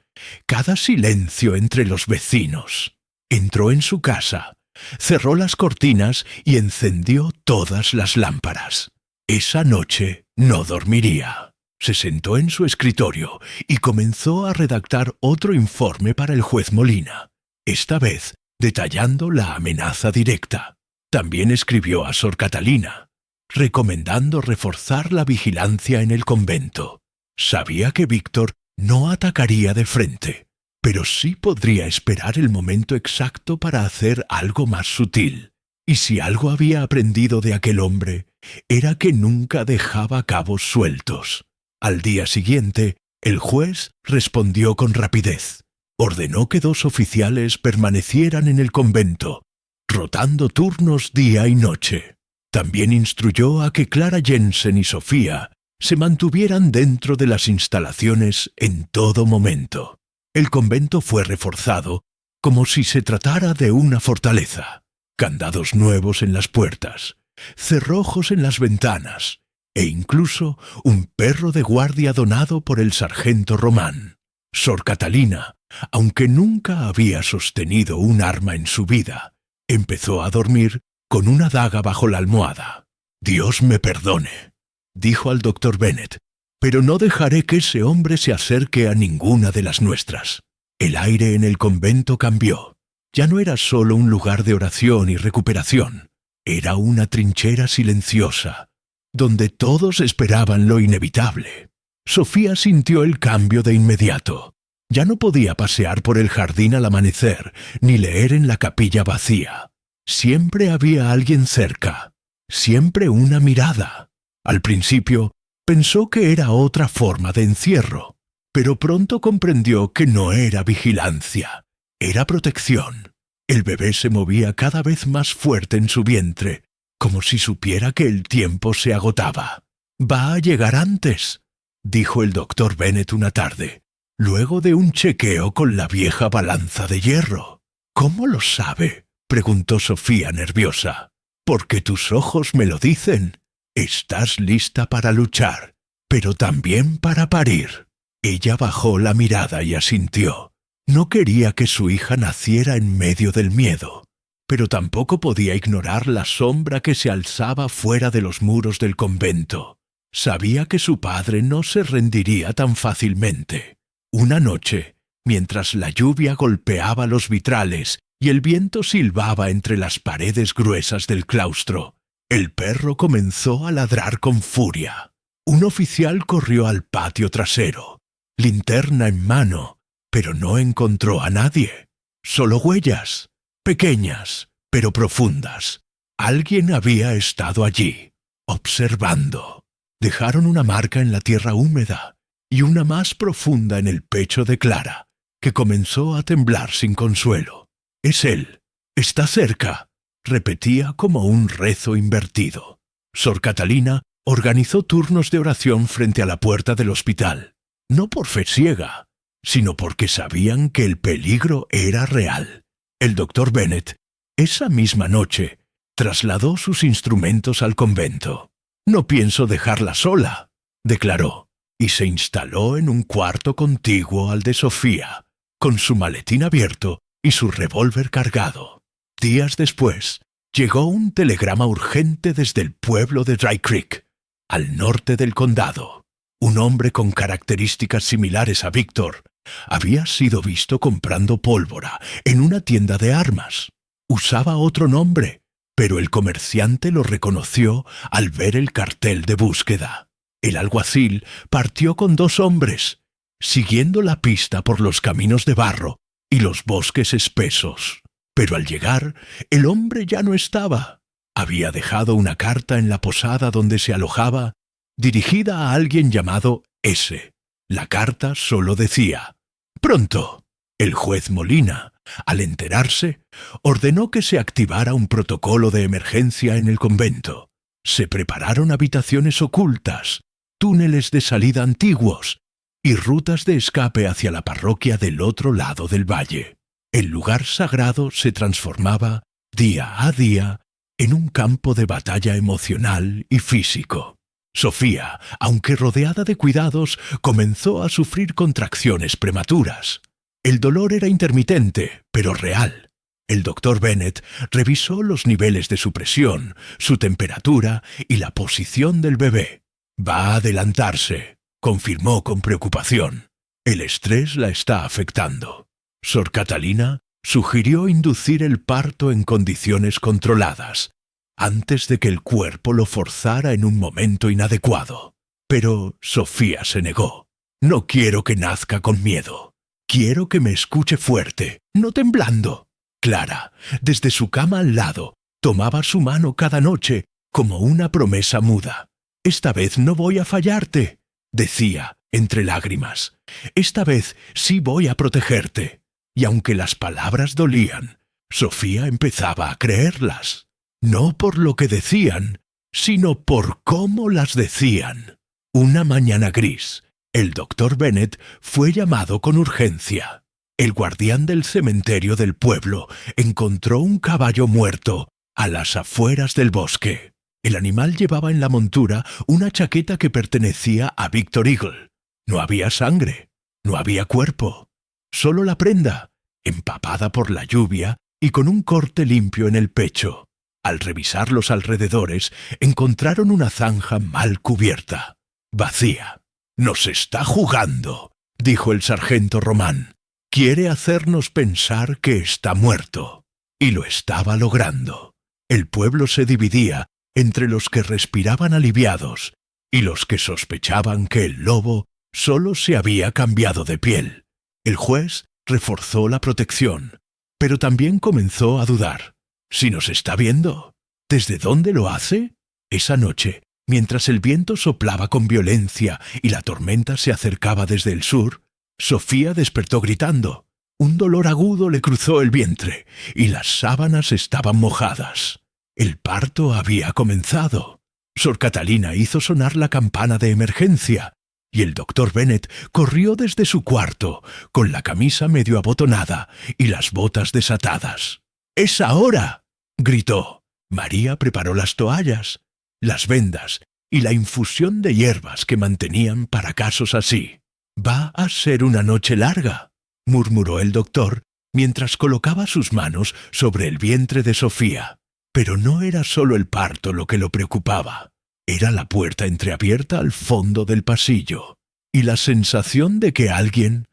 cada silencio entre los vecinos. Entró en su casa, cerró las cortinas y encendió todas las lámparas. Esa noche no dormiría. Se sentó en su escritorio y comenzó a redactar otro informe para el juez Molina, esta vez detallando la amenaza directa. También escribió a Sor Catalina, recomendando reforzar la vigilancia en el convento. Sabía que Víctor no atacaría de frente, pero sí podría esperar el momento exacto para hacer algo más sutil. Y si algo había aprendido de aquel hombre, era que nunca dejaba cabos sueltos. Al día siguiente, el juez respondió con rapidez. Ordenó que 2 oficiales permanecieran en el convento, rotando turnos día y noche. También instruyó a que Clara Jensen y Sofía se mantuvieran dentro de las instalaciones en todo momento. El convento fue reforzado como si se tratara de una fortaleza. Candados nuevos en las puertas, cerrojos en las ventanas e incluso un perro de guardia donado por el sargento Román. Sor Catalina, aunque nunca había sostenido un arma en su vida, empezó a dormir con una daga bajo la almohada. «Dios me perdone», dijo al doctor Bennet, «pero no dejaré que ese hombre se acerque a ninguna de las nuestras». El aire en el convento cambió. Ya no era solo un lugar de oración y recuperación. Era una trinchera silenciosa, donde todos esperaban lo inevitable. Sofía sintió el cambio de inmediato. Ya no podía pasear por el jardín al amanecer, ni leer en la capilla vacía. Siempre había alguien cerca, siempre una mirada. Al principio pensó que era otra forma de encierro, pero pronto comprendió que no era vigilancia, era protección. El bebé se movía cada vez más fuerte en su vientre, como si supiera que el tiempo se agotaba. «Va a llegar antes», dijo el doctor Bennet una tarde, luego de un chequeo con la vieja balanza de hierro. «¿Cómo lo sabe?», preguntó Sofía nerviosa. «Porque tus ojos me lo dicen. Estás lista para luchar, pero también para parir». Ella bajó la mirada y asintió. No quería que su hija naciera en medio del miedo, pero tampoco podía ignorar la sombra que se alzaba fuera de los muros del convento. Sabía que su padre no se rendiría tan fácilmente. Una noche, mientras la lluvia golpeaba los vitrales y el viento silbaba entre las paredes gruesas del claustro, el perro comenzó a ladrar con furia. Un oficial corrió al patio trasero, linterna en mano, pero no encontró a nadie. Solo huellas, pequeñas, pero profundas. Alguien había estado allí, observando. Dejaron una marca en la tierra húmeda y una más profunda en el pecho de Clara, que comenzó a temblar sin consuelo. «Es él. Está cerca», repetía como un rezo invertido. Sor Catalina organizó turnos de oración frente a la puerta del hospital, no por fe ciega, sino porque sabían que el peligro era real. El doctor Bennet, esa misma noche, trasladó sus instrumentos al convento. «No pienso dejarla sola», declaró, y se instaló en un cuarto contiguo al de Sofía, con su maletín abierto y su revólver cargado. Días después, llegó un telegrama urgente desde el pueblo de Dry Creek, al norte del condado. Un hombre con características similares a Víctor había sido visto comprando pólvora en una tienda de armas. Usaba otro nombre, pero el comerciante lo reconoció al ver el cartel de búsqueda. El alguacil partió con 2 hombres, siguiendo la pista por los caminos de barro y los bosques espesos. Pero al llegar, el hombre ya no estaba. Había dejado una carta en la posada donde se alojaba, dirigida a alguien llamado S. La carta solo decía: «Pronto». El juez Molina, al enterarse, ordenó que se activara un protocolo de emergencia en el convento. Se prepararon habitaciones ocultas, túneles de salida antiguos y rutas de escape hacia la parroquia del otro lado del valle. El lugar sagrado se transformaba, día a día, en un campo de batalla emocional y físico. Sofía, aunque rodeada de cuidados, comenzó a sufrir contracciones prematuras. El dolor era intermitente, pero real. El doctor Bennet revisó los niveles de su presión, su temperatura y la posición del bebé. «Va a adelantarse», confirmó con preocupación. «El estrés la está afectando». Sor Catalina sugirió inducir el parto en condiciones controladas, antes de que el cuerpo lo forzara en un momento inadecuado. Pero Sofía se negó. «No quiero que nazca con miedo. Quiero que me escuche fuerte, no temblando». Clara, desde su cama al lado, tomaba su mano cada noche como una promesa muda. «Esta vez no voy a fallarte», decía, entre lágrimas. «Esta vez sí voy a protegerte». Y aunque las palabras dolían, Sofía empezaba a creerlas. No por lo que decían, sino por cómo las decían. Una mañana gris, el doctor Bennet fue llamado con urgencia. El guardián del cementerio del pueblo encontró un caballo muerto a las afueras del bosque. El animal llevaba en la montura una chaqueta que pertenecía a Víctor Eagle. No había sangre, no había cuerpo, solo la prenda, empapada por la lluvia y con un corte limpio en el pecho. Al revisar los alrededores, encontraron una zanja mal cubierta, vacía. «Nos está jugando», dijo el sargento Román. «Quiere hacernos pensar que está muerto». Y lo estaba logrando. El pueblo se dividía entre los que respiraban aliviados y los que sospechaban que el lobo solo se había cambiado de piel. El juez reforzó la protección, pero también comenzó a dudar. ¿Si nos está viendo? ¿Desde dónde lo hace? Esa noche, mientras el viento soplaba con violencia y la tormenta se acercaba desde el sur, Sofía despertó gritando. Un dolor agudo le cruzó el vientre y las sábanas estaban mojadas. El parto había comenzado. Sor Catalina hizo sonar la campana de emergencia y el doctor Bennet corrió desde su cuarto con la camisa medio abotonada y las botas desatadas. «¡Es ahora!», gritó. María preparó las toallas, las vendas y la infusión de hierbas que mantenían para casos así. «Va a ser una noche larga», murmuró el doctor mientras colocaba sus manos sobre el vientre de Sofía. Pero no era solo el parto lo que lo preocupaba. Era la puerta entreabierta al fondo del pasillo y la sensación de que alguien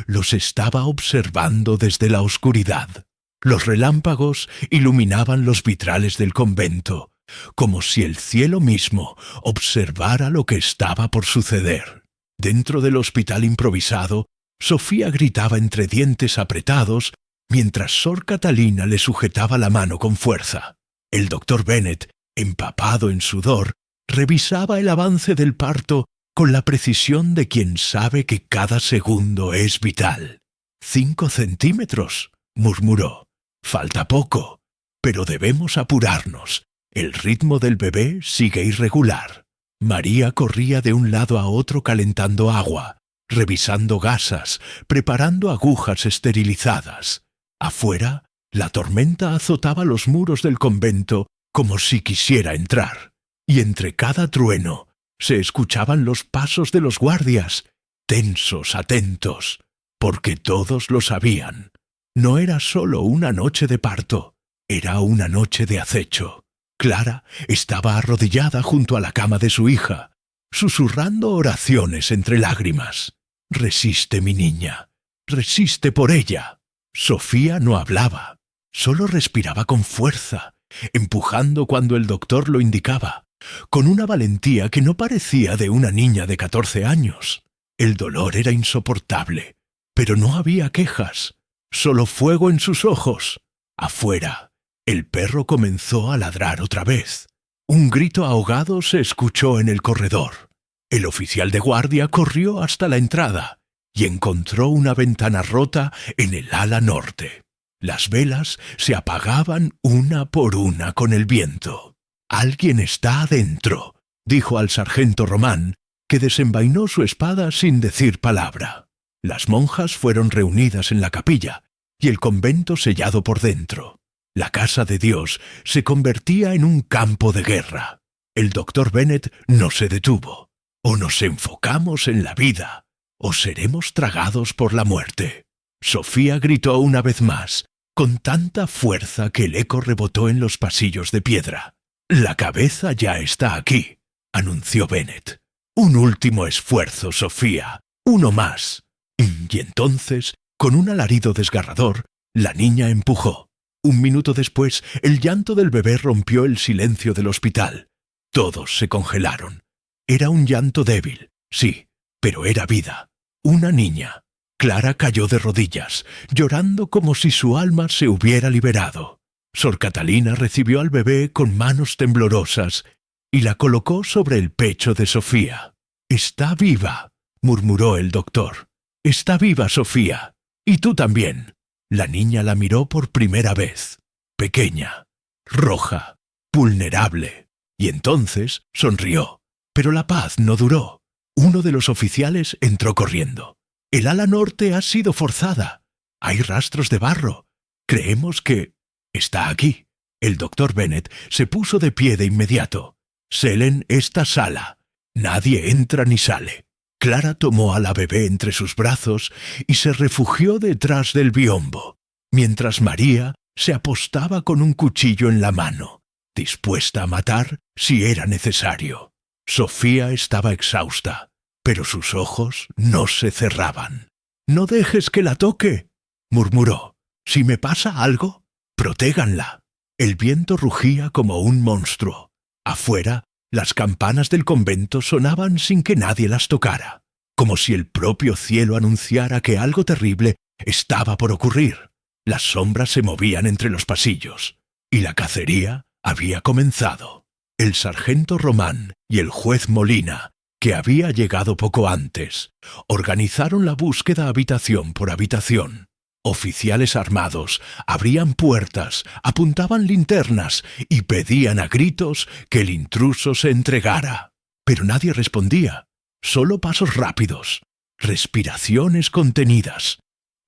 los estaba observando desde la oscuridad. Los relámpagos iluminaban los vitrales del convento, como si el cielo mismo observara lo que estaba por suceder. Dentro del hospital improvisado, Sofía gritaba entre dientes apretados mientras Sor Catalina le sujetaba la mano con fuerza. El doctor Bennet, empapado en sudor, revisaba el avance del parto con la precisión de quien sabe que cada segundo es vital. 5 centímetros, murmuró. Falta poco, pero debemos apurarnos. El ritmo del bebé sigue irregular. María corría de un lado a otro calentando agua, revisando gasas, preparando agujas esterilizadas. Afuera, la tormenta azotaba los muros del convento como si quisiera entrar, y entre cada trueno se escuchaban los pasos de los guardias, tensos, atentos, porque todos lo sabían. No era solo una noche de parto, era una noche de acecho. Clara estaba arrodillada junto a la cama de su hija, susurrando oraciones entre lágrimas. «Resiste, mi niña, resiste por ella». Sofía no hablaba, solo respiraba con fuerza, empujando cuando el doctor lo indicaba, con una valentía que no parecía de una niña de 14 años. El dolor era insoportable, pero no había quejas, solo fuego en sus ojos. Afuera, el perro comenzó a ladrar otra vez. Un grito ahogado se escuchó en el corredor. El oficial de guardia corrió hasta la entrada y encontró una ventana rota en el ala norte. Las velas se apagaban una por una con el viento. «Alguien está adentro», dijo al sargento Román, que desenvainó su espada sin decir palabra. Las monjas fueron reunidas en la capilla y el convento sellado por dentro. La casa de Dios se convertía en un campo de guerra. El doctor Bennet no se detuvo. «O nos enfocamos en la vida, o seremos tragados por la muerte». Sofía gritó una vez más, con tanta fuerza que el eco rebotó en los pasillos de piedra. «La cabeza ya está aquí», anunció Bennet. «Un último esfuerzo, Sofía, uno más». Y entonces, con un alarido desgarrador, la niña empujó. Un minuto después, el llanto del bebé rompió el silencio del hospital. Todos se congelaron. Era un llanto débil, sí, pero era vida. Una niña. Clara cayó de rodillas, llorando como si su alma se hubiera liberado. Sor Catalina recibió al bebé con manos temblorosas y la colocó sobre el pecho de Sofía. «Está viva», murmuró el doctor. «Está viva, Sofía. Y tú también». La niña la miró por primera vez. Pequeña, roja, vulnerable. Y entonces sonrió. Pero la paz no duró. Uno de los oficiales entró corriendo. «El ala norte ha sido forzada. Hay rastros de barro. Creemos que está aquí». El doctor Bennet se puso de pie de inmediato. «Selen esta sala. Nadie entra ni sale». Clara tomó a la bebé entre sus brazos y se refugió detrás del biombo, mientras María se apostaba con un cuchillo en la mano, dispuesta a matar si era necesario. Sofía estaba exhausta, pero sus ojos no se cerraban. «No dejes que la toque», murmuró. «Si me pasa algo, protéganla». El viento rugía como un monstruo. Afuera, las campanas del convento sonaban sin que nadie las tocara. como si el propio cielo anunciara que algo terrible estaba por ocurrir. Las sombras se movían entre los pasillos, y la cacería había comenzado. El sargento Román y el juez Molina, que había llegado poco antes, organizaron la búsqueda habitación por habitación. Oficiales armados abrían puertas, apuntaban linternas y pedían a gritos que el intruso se entregara. Pero nadie respondía, solo pasos rápidos, respiraciones contenidas,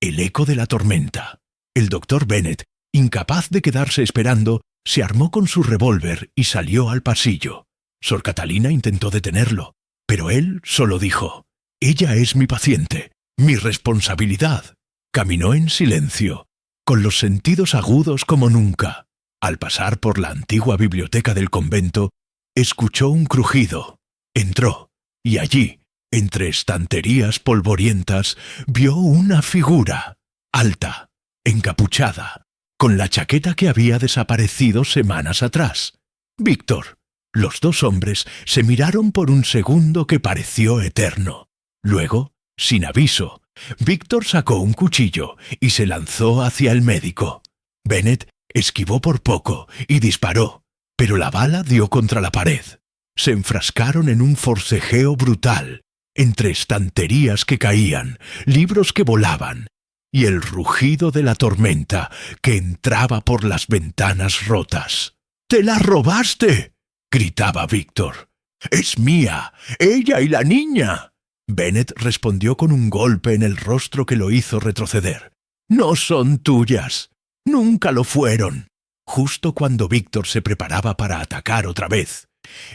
el eco de la tormenta. El doctor Bennet, incapaz de quedarse esperando, se armó con su revólver y salió al pasillo. Sor Catalina intentó detenerlo, pero él solo dijo: «Ella es mi paciente, mi responsabilidad». Caminó en silencio, con los sentidos agudos como nunca. Al pasar por la antigua biblioteca del convento, escuchó un crujido. Entró, y allí, entre estanterías polvorientas, vio una figura, alta, encapuchada, con la chaqueta que había desaparecido semanas atrás. Víctor. Los dos hombres se miraron por un segundo que pareció eterno. Luego, sin aviso, Víctor sacó un cuchillo y se lanzó hacia el médico. Bennet esquivó por poco y disparó, pero la bala dio contra la pared. Se enfrascaron en un forcejeo brutal, entre estanterías que caían, libros que volaban, y el rugido de la tormenta que entraba por las ventanas rotas. «¡Te la robaste!», gritaba Víctor. «¡Es mía! ¡Ella y la niña!». Bennet respondió con un golpe en el rostro que lo hizo retroceder. «No son tuyas. Nunca lo fueron». Justo cuando Víctor se preparaba para atacar otra vez,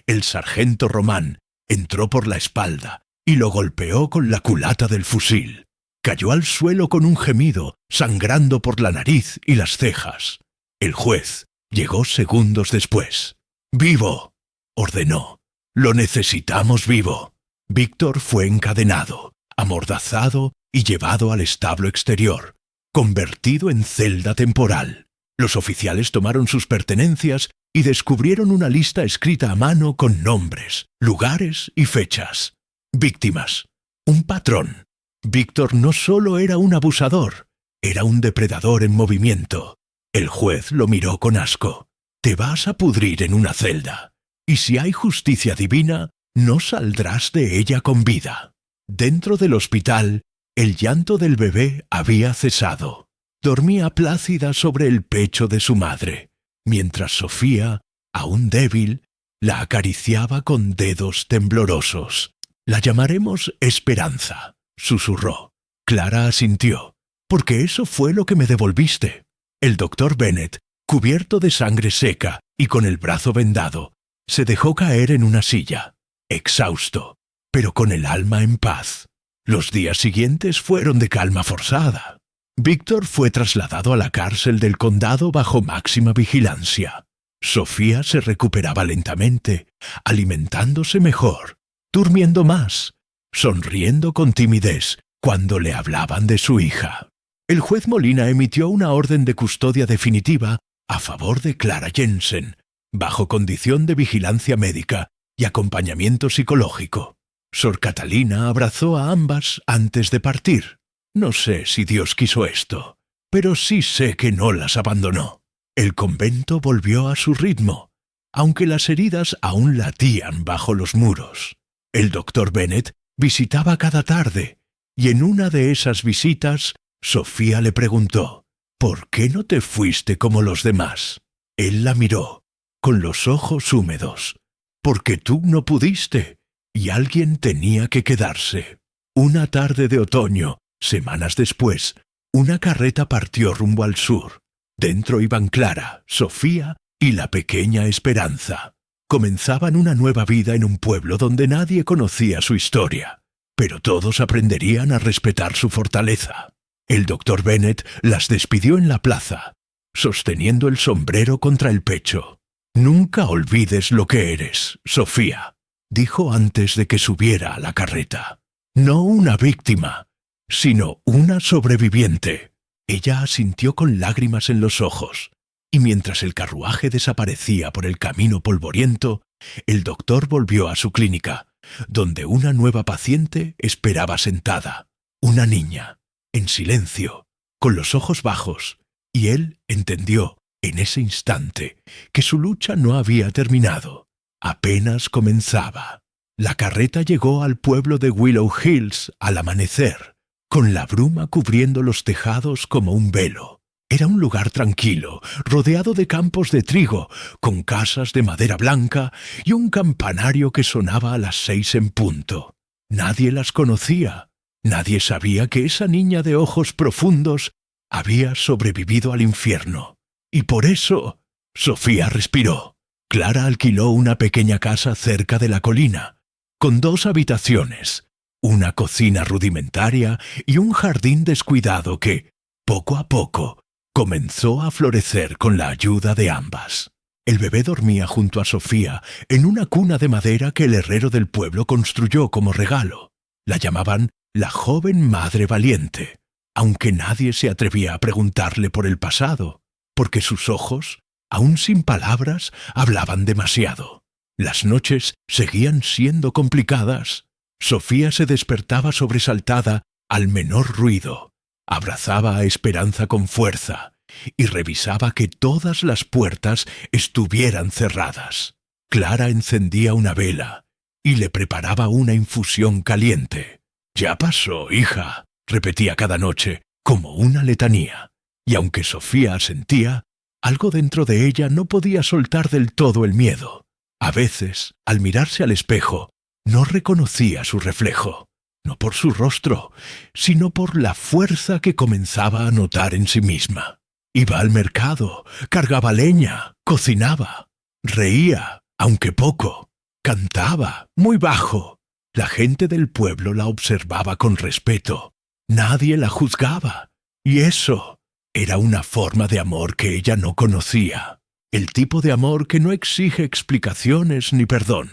el sargento Román entró por la espalda y lo golpeó con la culata del fusil. Cayó al suelo con un gemido, sangrando por la nariz y las cejas. El juez llegó segundos después. «¡Vivo!», ordenó. «Lo necesitamos vivo». Víctor fue encadenado, amordazado y llevado al establo exterior, convertido en celda temporal. Los oficiales tomaron sus pertenencias y descubrieron una lista escrita a mano con nombres, lugares y fechas. Víctimas. Un patrón. Víctor no solo era un abusador, era un depredador en movimiento. El juez lo miró con asco. «Te vas a pudrir en una celda, y si hay justicia divina, no saldrás de ella con vida». Dentro del hospital, el llanto del bebé había cesado. Dormía plácida sobre el pecho de su madre, mientras Sofía, aún débil, la acariciaba con dedos temblorosos. «La llamaremos Esperanza», susurró. Clara asintió. «Porque eso fue lo que me devolviste». El doctor Bennet, cubierto de sangre seca y con el brazo vendado, se dejó caer en una silla, exhausto, pero con el alma en paz. Los días siguientes fueron de calma forzada. Víctor fue trasladado a la cárcel del condado bajo máxima vigilancia. Sofía se recuperaba lentamente, alimentándose mejor, durmiendo más, sonriendo con timidez cuando le hablaban de su hija. El juez Molina emitió una orden de custodia definitiva a favor de Clara Jensen, bajo condición de vigilancia médica y acompañamiento psicológico. Sor Catalina abrazó a ambas antes de partir. No sé si Dios quiso esto, pero sí sé que no las abandonó. El convento volvió a su ritmo, aunque las heridas aún latían bajo los muros. El doctor Bennet visitaba cada tarde, y en una de esas visitas, Sofía le preguntó: «¿Por qué no te fuiste como los demás?». Él la miró, con los ojos húmedos. «Porque tú no pudiste, y alguien tenía que quedarse». Una tarde de otoño, semanas después, una carreta partió rumbo al sur. Dentro iban Clara, Sofía y la pequeña Esperanza. Comenzaban una nueva vida en un pueblo donde nadie conocía su historia, pero todos aprenderían a respetar su fortaleza. El doctor Bennet las despidió en la plaza, sosteniendo el sombrero contra el pecho. «Nunca olvides lo que eres, Sofía», dijo antes de que subiera a la carreta. «No una víctima, sino una sobreviviente». Ella asintió con lágrimas en los ojos, y mientras el carruaje desaparecía por el camino polvoriento, el doctor volvió a su clínica, donde una nueva paciente esperaba sentada, una niña, en silencio, con los ojos bajos, y él entendió en ese instante que su lucha no había terminado, apenas comenzaba. La carreta llegó al pueblo de Willow Hills al amanecer, con la bruma cubriendo los tejados como un velo. Era un lugar tranquilo, rodeado de campos de trigo, con casas de madera blanca y un campanario que sonaba a las 6 en punto. Nadie las conocía. Nadie sabía que esa niña de ojos profundos había sobrevivido al infierno. Y por eso, Sofía respiró. Clara alquiló una pequeña casa cerca de la colina, con 2 habitaciones, una cocina rudimentaria y un jardín descuidado que, poco a poco, comenzó a florecer con la ayuda de ambas. El bebé dormía junto a Sofía en una cuna de madera que el herrero del pueblo construyó como regalo. La llamaban la joven madre valiente, aunque nadie se atrevía a preguntarle por el pasado, porque sus ojos, aún sin palabras, hablaban demasiado. Las noches seguían siendo complicadas. Sofía se despertaba sobresaltada al menor ruido. Abrazaba a Esperanza con fuerza y revisaba que todas las puertas estuvieran cerradas. Clara encendía una vela y le preparaba una infusión caliente. «Ya pasó, hija», repetía cada noche, como una letanía. Y aunque Sofía asentía, algo dentro de ella no podía soltar del todo el miedo. A veces, al mirarse al espejo, no reconocía su reflejo. No por su rostro, sino por la fuerza que comenzaba a notar en sí misma. Iba al mercado, cargaba leña, cocinaba, reía, aunque poco, cantaba, muy bajo. La gente del pueblo la observaba con respeto. Nadie la juzgaba. Y eso era una forma de amor que ella no conocía. El tipo de amor que no exige explicaciones ni perdón.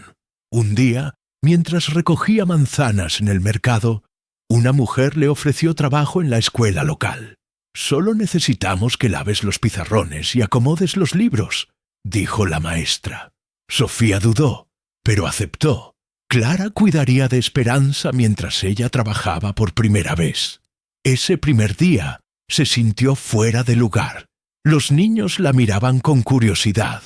Un día, mientras recogía manzanas en el mercado, una mujer le ofreció trabajo en la escuela local. «Solo necesitamos que laves los pizarrones y acomodes los libros», dijo la maestra. Sofía dudó, pero aceptó. Clara cuidaría de Esperanza mientras ella trabajaba por primera vez. Ese primer día se sintió fuera de lugar. Los niños la miraban con curiosidad,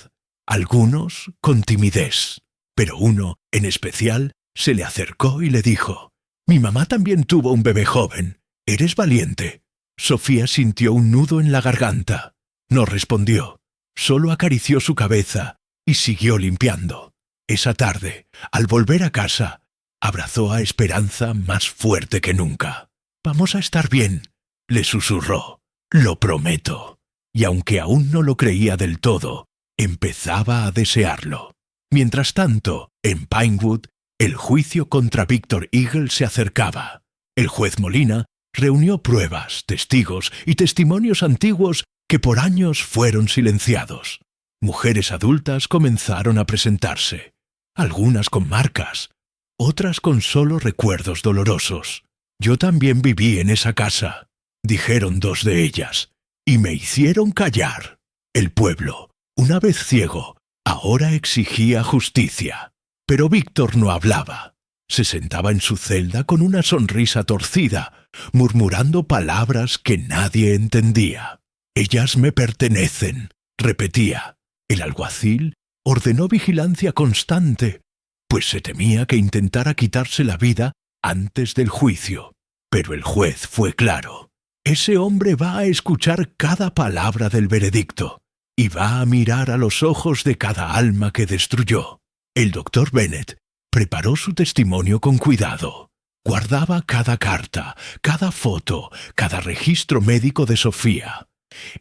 algunos con timidez. Pero uno, en especial, se le acercó y le dijo: «Mi mamá también tuvo un bebé joven. ¿Eres valiente?» Sofía sintió un nudo en la garganta. No respondió. Solo acarició su cabeza y siguió limpiando. Esa tarde, al volver a casa, abrazó a Esperanza más fuerte que nunca. «Vamos a estar bien», le susurró. «Lo prometo». Y aunque aún no lo creía del todo, empezaba a desearlo. Mientras tanto, en Pinewood, el juicio contra Víctor Eagle se acercaba. El juez Molina reunió pruebas, testigos y testimonios antiguos que por años fueron silenciados. Mujeres adultas comenzaron a presentarse, algunas con marcas, otras con solo recuerdos dolorosos. «Yo también viví en esa casa», dijeron 2 de ellas, «y me hicieron callar». El pueblo, una vez ciego, ahora exigía justicia. Pero Víctor no hablaba. Se sentaba en su celda con una sonrisa torcida, murmurando palabras que nadie entendía. «Ellas me pertenecen», repetía. El alguacil ordenó vigilancia constante, pues se temía que intentara quitarse la vida antes del juicio. Pero el juez fue claro. «Ese hombre va a escuchar cada palabra del veredicto y va a mirar a los ojos de cada alma que destruyó». El doctor Bennett preparó su testimonio con cuidado. Guardaba cada carta, cada foto, cada registro médico de Sofía.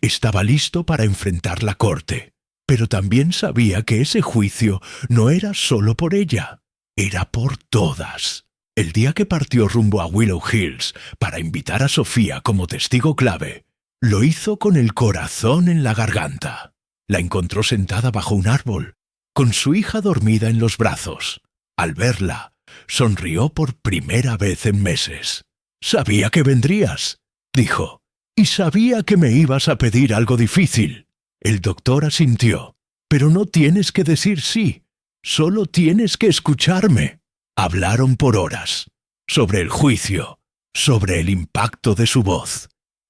Estaba listo para enfrentar la corte, pero también sabía que ese juicio no era solo por ella, era por todas. El día que partió rumbo a Willow Hills para invitar a Sofía como testigo clave, lo hizo con el corazón en la garganta. La encontró sentada bajo un árbol, con su hija dormida en los brazos. Al verla, sonrió por primera vez en meses. «Sabía que vendrías», dijo, «y sabía que me ibas a pedir algo difícil». El doctor asintió. «Pero no tienes que decir sí, solo tienes que escucharme». Hablaron por horas, sobre el juicio, sobre el impacto de su voz,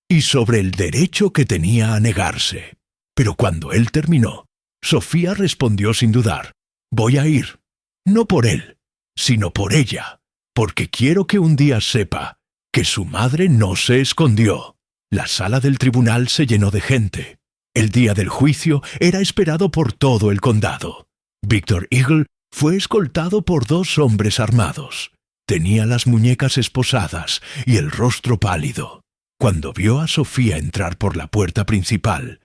y sobre el derecho que tenía a negarse. Pero cuando él terminó, Sofía respondió sin dudar: «Voy a ir, no por él, sino por ella, porque quiero que un día sepa que su madre no se escondió». La sala del tribunal se llenó de gente. El día del juicio era esperado por todo el condado. Víctor Eagle fue escoltado por 2 hombres armados. Tenía las muñecas esposadas y el rostro pálido. Cuando vio a Sofía entrar por la puerta principal,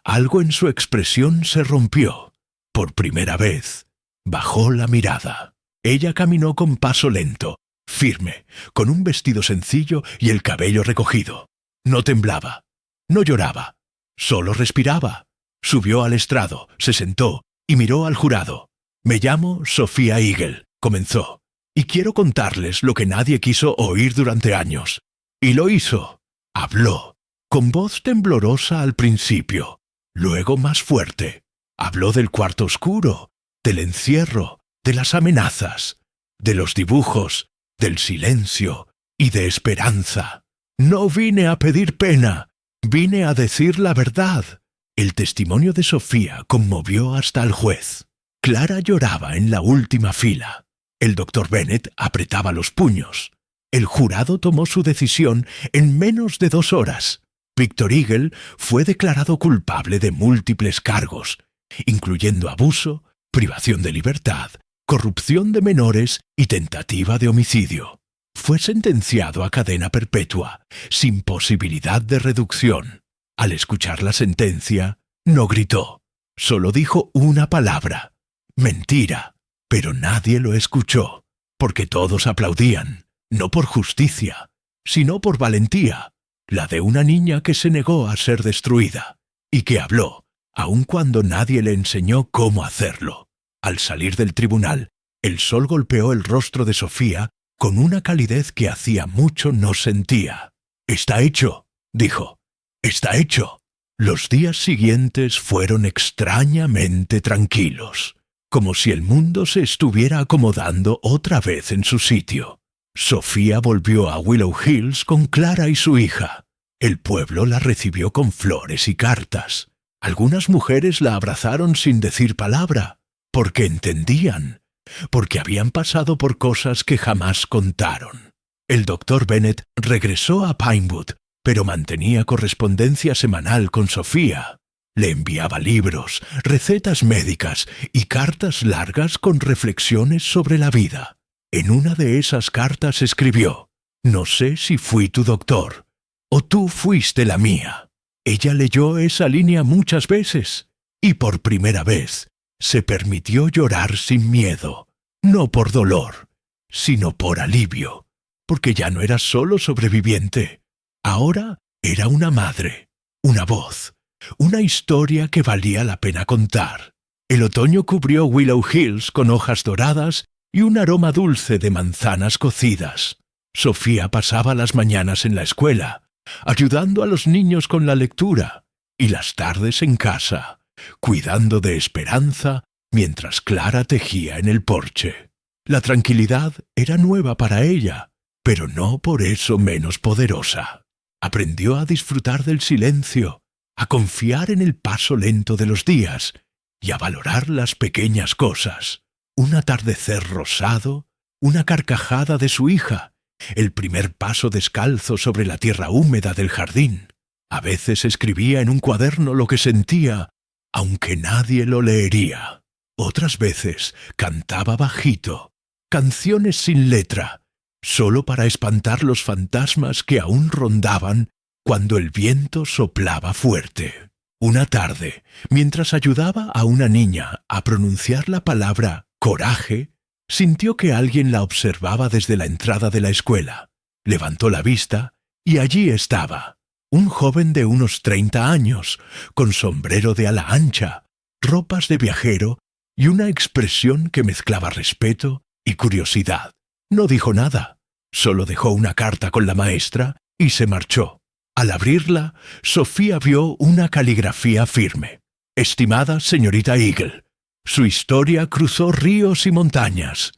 algo en su expresión se rompió. Por primera vez, bajó la mirada. Ella caminó con paso lento, firme, con un vestido sencillo y el cabello recogido. No temblaba, no lloraba, solo respiraba. Subió al estrado, se sentó y miró al jurado. «Me llamo Sofía Eagle», comenzó, «y quiero contarles lo que nadie quiso oír durante años». Y lo hizo. Habló, con voz temblorosa al principio, luego más fuerte. Habló del cuarto oscuro, del encierro, de las amenazas, de los dibujos, del silencio y de esperanza. «No vine a pedir pena, vine a decir la verdad». El testimonio de Sofía conmovió hasta al juez. Clara lloraba en la última fila. El doctor Bennett apretaba los puños. El jurado tomó su decisión en menos de 2 horas. Víctor Eagle fue declarado culpable de múltiples cargos, incluyendo abuso, privación de libertad, corrupción de menores y tentativa de homicidio. Fue sentenciado a cadena perpetua, sin posibilidad de reducción. Al escuchar la sentencia, no gritó. Solo dijo una palabra: «mentira». Pero nadie lo escuchó, porque todos aplaudían, no por justicia, sino por valentía, la de una niña que se negó a ser destruida, y que habló, aun cuando nadie le enseñó cómo hacerlo. Al salir del tribunal, el sol golpeó el rostro de Sofía con una calidez que hacía mucho no sentía. «Está hecho», dijo. «Está hecho». Los días siguientes fueron extrañamente tranquilos, como si el mundo se estuviera acomodando otra vez en su sitio. Sofía volvió a Willow Hills con Clara y su hija. El pueblo la recibió con flores y cartas. Algunas mujeres la abrazaron sin decir palabra, porque entendían, porque habían pasado por cosas que jamás contaron. El doctor Bennett regresó a Pinewood, pero mantenía correspondencia semanal con Sofía. Le enviaba libros, recetas médicas y cartas largas con reflexiones sobre la vida. En una de esas cartas escribió: «No sé si fui tu doctor, o tú fuiste la mía». Ella leyó esa línea muchas veces, y por primera vez se permitió llorar sin miedo, no por dolor, sino por alivio, porque ya no era solo sobreviviente. Ahora era una madre, una voz, una historia que valía la pena contar. El otoño cubrió Willow Hills con hojas doradas y un aroma dulce de manzanas cocidas. Sofía pasaba las mañanas en la escuela, ayudando a los niños con la lectura, y las tardes en casa, cuidando de Esperanza mientras Clara tejía en el porche. La tranquilidad era nueva para ella, pero no por eso menos poderosa. Aprendió a disfrutar del silencio, a confiar en el paso lento de los días y a valorar las pequeñas cosas. Un atardecer rosado, una carcajada de su hija, el primer paso descalzo sobre la tierra húmeda del jardín. A veces escribía en un cuaderno lo que sentía, aunque nadie lo leería. Otras veces cantaba bajito, canciones sin letra, solo para espantar los fantasmas que aún rondaban cuando el viento soplaba fuerte. Una tarde, mientras ayudaba a una niña a pronunciar la palabra coraje, sintió que alguien la observaba desde la entrada de la escuela. Levantó la vista y allí estaba, un joven de unos 30 años, con sombrero de ala ancha, ropas de viajero y una expresión que mezclaba respeto y curiosidad. No dijo nada, solo dejó una carta con la maestra y se marchó. Al abrirla, Sofía vio una caligrafía firme. «Estimada señorita Eagle, su historia cruzó ríos y montañas.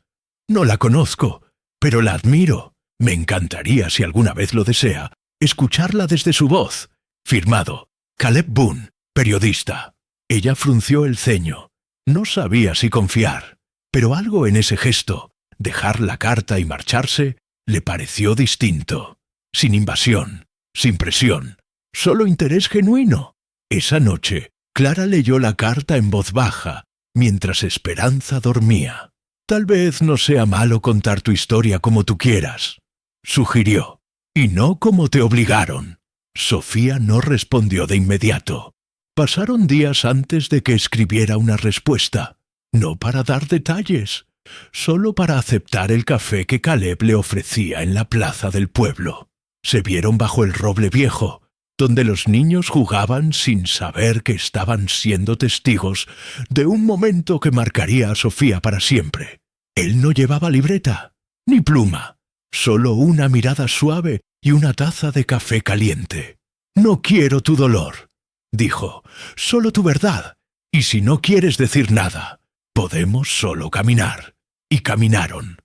No la conozco, pero la admiro. Me encantaría, si alguna vez lo desea, escucharla desde su voz. Firmado, Caleb Boone, periodista. Ella frunció el ceño. No sabía si confiar, pero algo en ese gesto, dejar la carta y marcharse, le pareció distinto. Sin invasión, sin presión, solo interés genuino. Esa noche, Clara leyó la carta en voz baja, mientras Esperanza dormía. «Tal vez no sea malo contar tu historia como tú quieras», sugirió, «y no como te obligaron». Sofía no respondió de inmediato. Pasaron días antes de que escribiera una respuesta, no para dar detalles, solo para aceptar el café que Caleb le ofrecía en la plaza del pueblo. Se vieron bajo el roble viejo, donde los niños jugaban sin saber que estaban siendo testigos de un momento que marcaría a Sofía para siempre. Él no llevaba libreta, ni pluma, solo una mirada suave y una taza de café caliente. «No quiero tu dolor», dijo, «solo tu verdad, y si no quieres decir nada, podemos solo caminar». Y caminaron,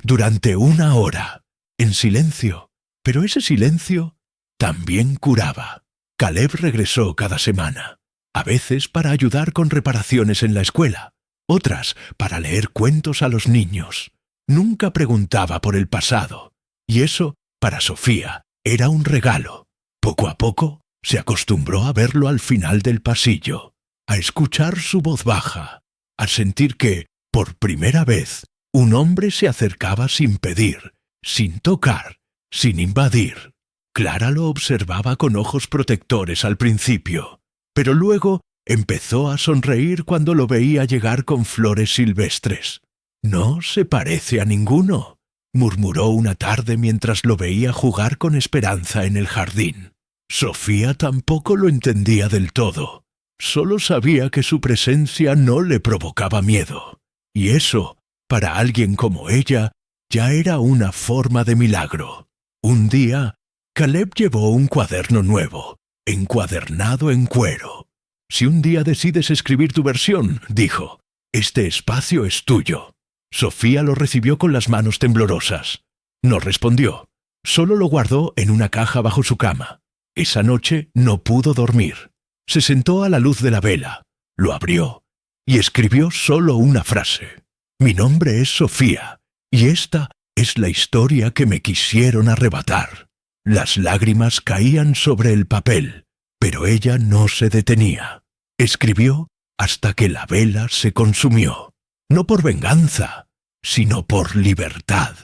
durante 1 hora, en silencio, pero ese silencio también curaba. Caleb regresó cada semana, a veces para ayudar con reparaciones en la escuela, otras para leer cuentos a los niños. Nunca preguntaba por el pasado, y eso, para Sofía, era un regalo. Poco a poco, se acostumbró a verlo al final del pasillo, a escuchar su voz baja, a sentir que, por primera vez, un hombre se acercaba sin pedir, sin tocar, sin invadir. Clara lo observaba con ojos protectores al principio, pero luego empezó a sonreír cuando lo veía llegar con flores silvestres. «No se parece a ninguno», murmuró una tarde mientras lo veía jugar con Esperanza en el jardín. Sofía tampoco lo entendía del todo. Solo sabía que su presencia no le provocaba miedo. Y eso, para alguien como ella, ya era una forma de milagro. Un día, Caleb llevó un cuaderno nuevo, encuadernado en cuero. «Si un día decides escribir tu versión», dijo, «este espacio es tuyo». Sofía lo recibió con las manos temblorosas. No respondió, solo lo guardó en una caja bajo su cama. Esa noche no pudo dormir. Se sentó a la luz de la vela, lo abrió y escribió solo una frase. «Mi nombre es Sofía, y esta es la historia que me quisieron arrebatar». Las lágrimas caían sobre el papel, pero ella no se detenía. Escribió hasta que la vela se consumió, no por venganza, sino por libertad,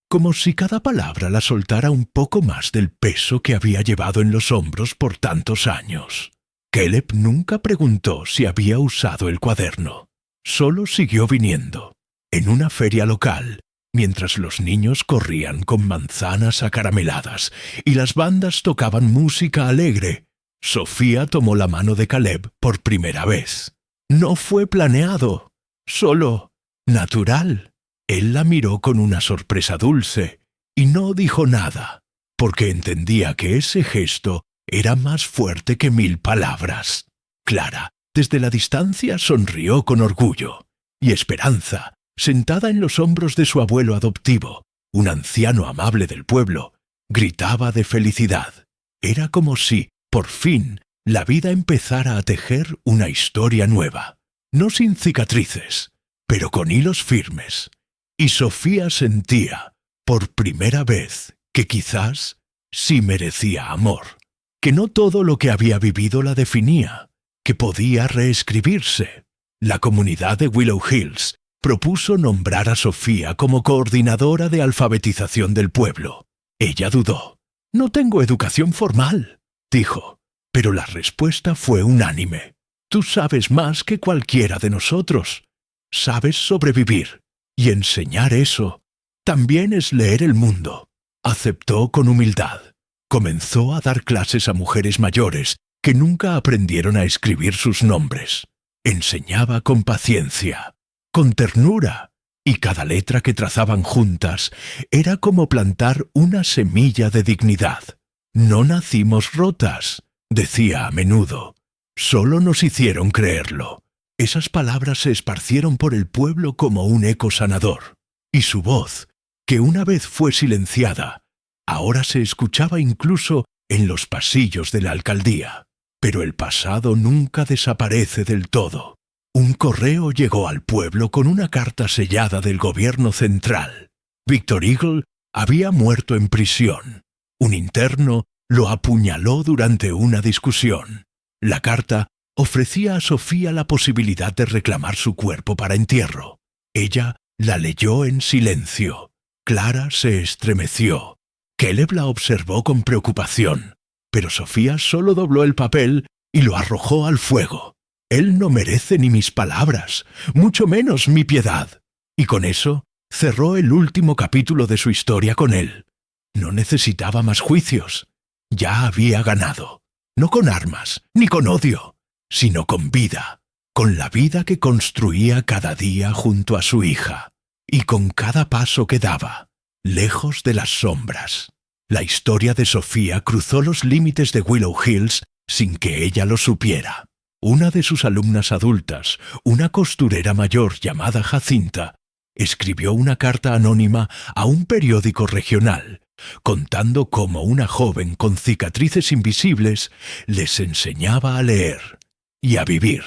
como si cada palabra la soltara un poco más del peso que había llevado en los hombros por tantos años. Caleb nunca preguntó si había usado el cuaderno, solo siguió viniendo. En una feria local, mientras los niños corrían con manzanas acarameladas y las bandas tocaban música alegre, Sofía tomó la mano de Caleb por primera vez. No fue planeado, solo natural. Él la miró con una sorpresa dulce y no dijo nada, porque entendía que ese gesto era más fuerte que 1000 palabras. Clara, desde la distancia, sonrió con orgullo, y Esperanza, sentada en los hombros de su abuelo adoptivo, un anciano amable del pueblo, gritaba de felicidad. Era como si, por fin, la vida empezara a tejer una historia nueva, no sin cicatrices, pero con hilos firmes. Y Sofía sentía, por primera vez, que quizás sí merecía amor, que no todo lo que había vivido la definía, que podía reescribirse. La comunidad de Willow Hills propuso nombrar a Sofía como coordinadora de alfabetización del pueblo. Ella dudó. «No tengo educación formal», dijo, pero la respuesta fue unánime. «Tú sabes más que cualquiera de nosotros. Sabes sobrevivir, y enseñar eso también es leer el mundo». Aceptó con humildad. Comenzó a dar clases a mujeres mayores que nunca aprendieron a escribir sus nombres. Enseñaba con paciencia, con ternura, y cada letra que trazaban juntas era como plantar una semilla de dignidad. «No nacimos rotas», decía a menudo. «Solo nos hicieron creerlo». Esas palabras se esparcieron por el pueblo como un eco sanador. y su voz, que una vez fue silenciada, ahora se escuchaba incluso en los pasillos de la alcaldía. Pero el pasado nunca desaparece del todo. Un correo llegó al pueblo con una carta sellada del gobierno central. Victor Eagle había muerto en prisión. Un interno lo apuñaló durante una discusión. La carta ofrecía a Sofía la posibilidad de reclamar su cuerpo para entierro. Ella la leyó en silencio. Clara se estremeció. Caleb la observó con preocupación, pero Sofía solo dobló el papel y lo arrojó al fuego. Él no merece ni mis palabras, mucho menos mi piedad. Y con eso cerró el último capítulo de su historia con él. No necesitaba más juicios. Ya había ganado. No con armas, ni con odio, sino con vida. Con la vida que construía cada día junto a su hija. Y con cada paso que daba, lejos de las sombras. La historia de Sofía cruzó los límites de Willow Hills sin que ella lo supiera. Una de sus alumnas adultas, una costurera mayor llamada Jacinta, escribió una carta anónima a un periódico regional, contando cómo una joven con cicatrices invisibles les enseñaba a leer y a vivir.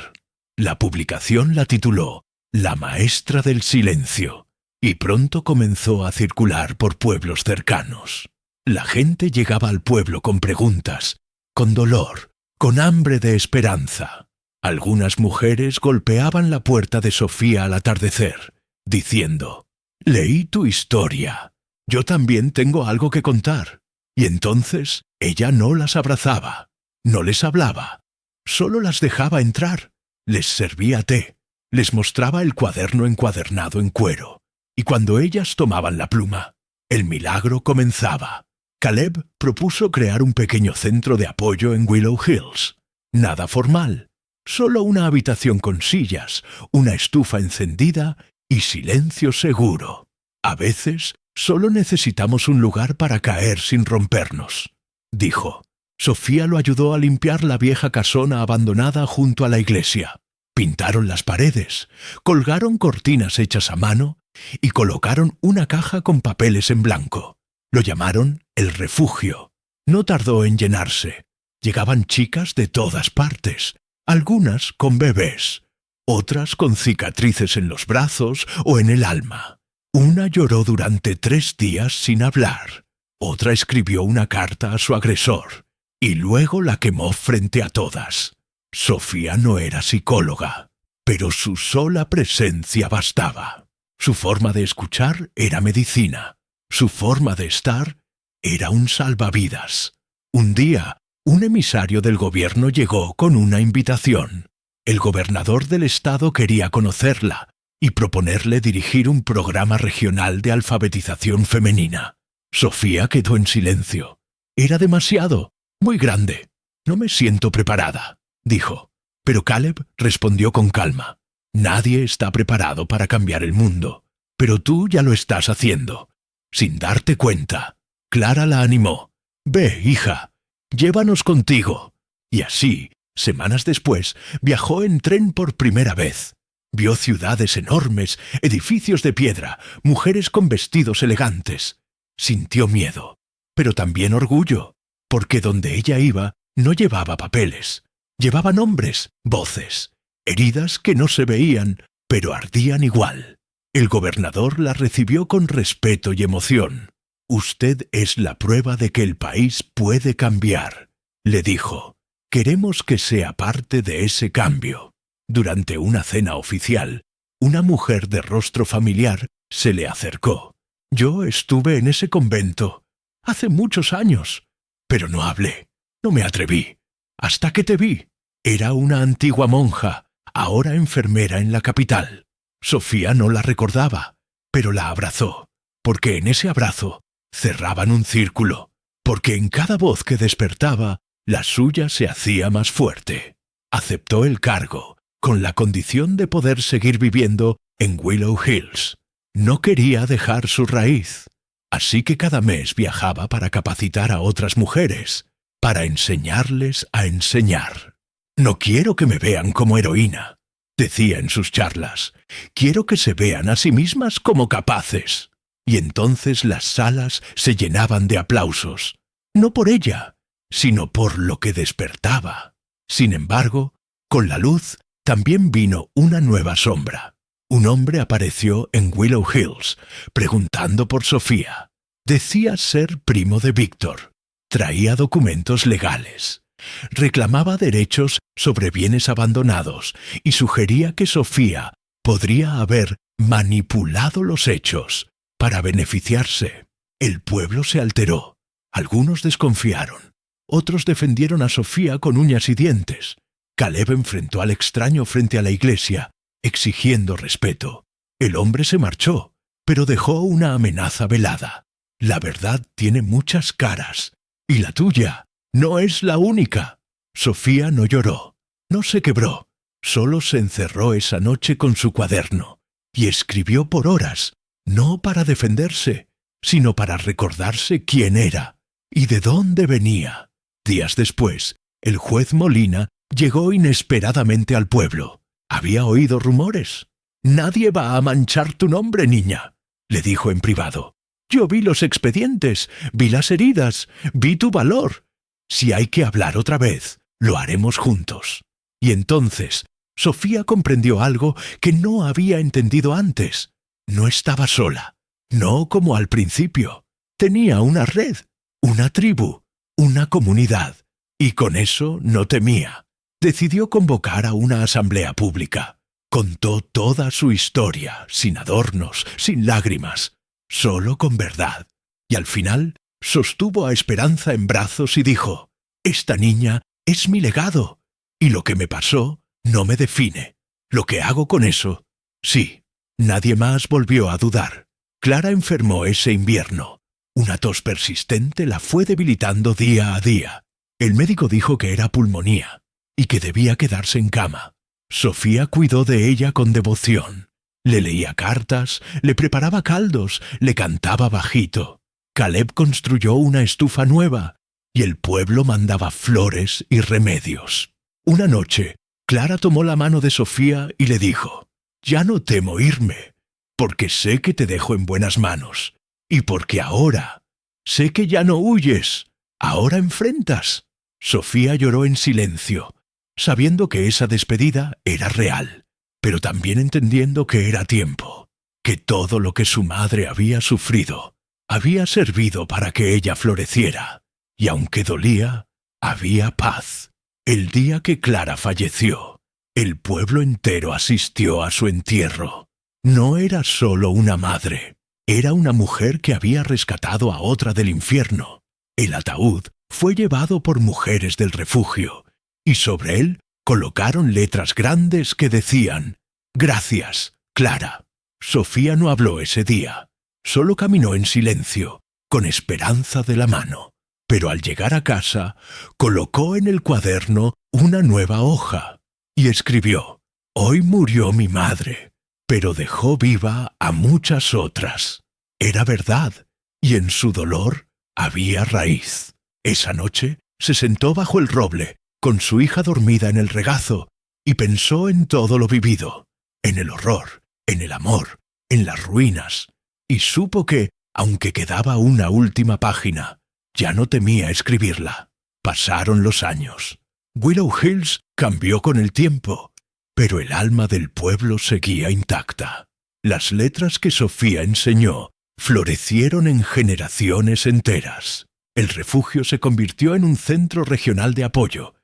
La publicación la tituló La Maestra del Silencio, y pronto comenzó a circular por pueblos cercanos. La gente llegaba al pueblo con preguntas, con dolor, con hambre de esperanza. Algunas mujeres golpeaban la puerta de Sofía al atardecer, diciendo: «Leí tu historia. Yo también tengo algo que contar». Y entonces ella no las abrazaba, no les hablaba, solo las dejaba entrar, les servía té, les mostraba el cuaderno encuadernado en cuero. Y cuando ellas tomaban la pluma, el milagro comenzaba. Caleb propuso crear un pequeño centro de apoyo en Willow Hills. Nada formal, solo una habitación con sillas, una estufa encendida y silencio seguro. A veces solo necesitamos un lugar para caer sin rompernos, dijo. Sofía lo ayudó a limpiar la vieja casona abandonada junto a la iglesia. Pintaron las paredes, colgaron cortinas hechas a mano y colocaron una caja con papeles en blanco. Lo llamaron el refugio. No tardó en llenarse. Llegaban chicas de todas partes, algunas con bebés, otras con cicatrices en los brazos o en el alma. Una lloró durante 3 días sin hablar, otra escribió una carta a su agresor y luego la quemó frente a todas. Sofía no era psicóloga, pero su sola presencia bastaba. Su forma de escuchar era medicina. Su forma de estar era un salvavidas. Un día, un emisario del gobierno llegó con una invitación. El gobernador del estado quería conocerla y proponerle dirigir un programa regional de alfabetización femenina. Sofía quedó en silencio. Era demasiado, muy grande. No me siento preparada, dijo. Pero Caleb respondió con calma. Nadie está preparado para cambiar el mundo, pero tú ya lo estás haciendo. Sin darte cuenta, Clara la animó. «Ve, hija, llévanos contigo». Y así, semanas después, viajó en tren por primera vez. Vio ciudades enormes, edificios de piedra, mujeres con vestidos elegantes. Sintió miedo, pero también orgullo, porque donde ella iba no llevaba papeles. Llevaba nombres, voces, heridas que no se veían, pero ardían igual. El gobernador la recibió con respeto y emoción. «Usted es la prueba de que el país puede cambiar», le dijo. «Queremos que sea parte de ese cambio». Durante una cena oficial, una mujer de rostro familiar se le acercó. «Yo estuve en ese convento hace muchos años, pero no hablé, no me atreví, hasta que te vi». Era una antigua monja, ahora enfermera en la capital. Sofía no la recordaba, pero la abrazó, porque en ese abrazo cerraban un círculo, porque en cada voz que despertaba, la suya se hacía más fuerte. Aceptó el cargo, con la condición de poder seguir viviendo en Willow Hills. No quería dejar su raíz, así que cada mes viajaba para capacitar a otras mujeres, para enseñarles a enseñar. «No quiero que me vean como heroína. decía en sus charlas. Quiero que se vean a sí mismas como capaces. Y entonces las salas se llenaban de aplausos, no por ella, sino por lo que despertaba. Sin embargo, con la luz también vino una nueva sombra. Un hombre apareció en Willow Hills, preguntando por Sofía. Decía ser primo de Víctor. Traía documentos legales. Reclamaba derechos sobre bienes abandonados y sugería que Sofía podría haber manipulado los hechos para beneficiarse. El pueblo se alteró. Algunos desconfiaron. Otros defendieron a Sofía con uñas y dientes. Caleb enfrentó al extraño frente a la iglesia, exigiendo respeto. El hombre se marchó, pero dejó una amenaza velada. La verdad tiene muchas caras, y la tuya no es la única. Sofía no lloró, no se quebró, solo se encerró esa noche con su cuaderno, y escribió por horas, no para defenderse, sino para recordarse quién era y de dónde venía. Días después, el juez Molina llegó inesperadamente al pueblo. Había oído rumores. «Nadie va a manchar tu nombre, niña», le dijo en privado. «Yo vi los expedientes, vi las heridas, vi tu valor. Si hay que hablar otra vez, lo haremos juntos». Y entonces, Sofía comprendió algo que no había entendido antes. No estaba sola, no como al principio. Tenía una red, una tribu, una comunidad. Y con eso no temía. Decidió convocar a una asamblea pública. Contó toda su historia, sin adornos, sin lágrimas, solo con verdad. Y al final sostuvo a Esperanza en brazos y dijo: «Esta niña es mi legado, y lo que me pasó no me define. Lo que hago con eso, sí». Nadie más volvió a dudar. Clara enfermó ese invierno. Una tos persistente la fue debilitando día a día. El médico dijo que era pulmonía y que debía quedarse en cama. Sofía cuidó de ella con devoción. Le leía cartas, le preparaba caldos, le cantaba bajito. Caleb construyó una estufa nueva y el pueblo mandaba flores y remedios. Una noche, Clara tomó la mano de Sofía y le dijo: «Ya no temo irme, porque sé que te dejo en buenas manos, y porque ahora sé que ya no huyes, ahora enfrentas». Sofía lloró en silencio, sabiendo que esa despedida era real, pero también entendiendo que era tiempo, que todo lo que su madre había sufrido había servido para que ella floreciera, y aunque dolía, había paz. El día que Clara falleció, el pueblo entero asistió a su entierro. No era solo una madre, era una mujer que había rescatado a otra del infierno. El ataúd fue llevado por mujeres del refugio, y sobre él colocaron letras grandes que decían: «Gracias, Clara». Sofía no habló ese día, solo caminó en silencio, con Esperanza de la mano. Pero al llegar a casa, colocó en el cuaderno una nueva hoja y escribió: «Hoy murió mi madre, pero dejó viva a muchas otras». Era verdad, y en su dolor había raíz. Esa noche se sentó bajo el roble, con su hija dormida en el regazo, y pensó en todo lo vivido, en el horror, en el amor, en las ruinas, y supo que, aunque quedaba una última página, ya no temía escribirla. Pasaron los años. Willow Hills cambió con el tiempo, pero el alma del pueblo seguía intacta. Las letras que Sofía enseñó florecieron en generaciones enteras. El refugio se convirtió en un centro regional de apoyo,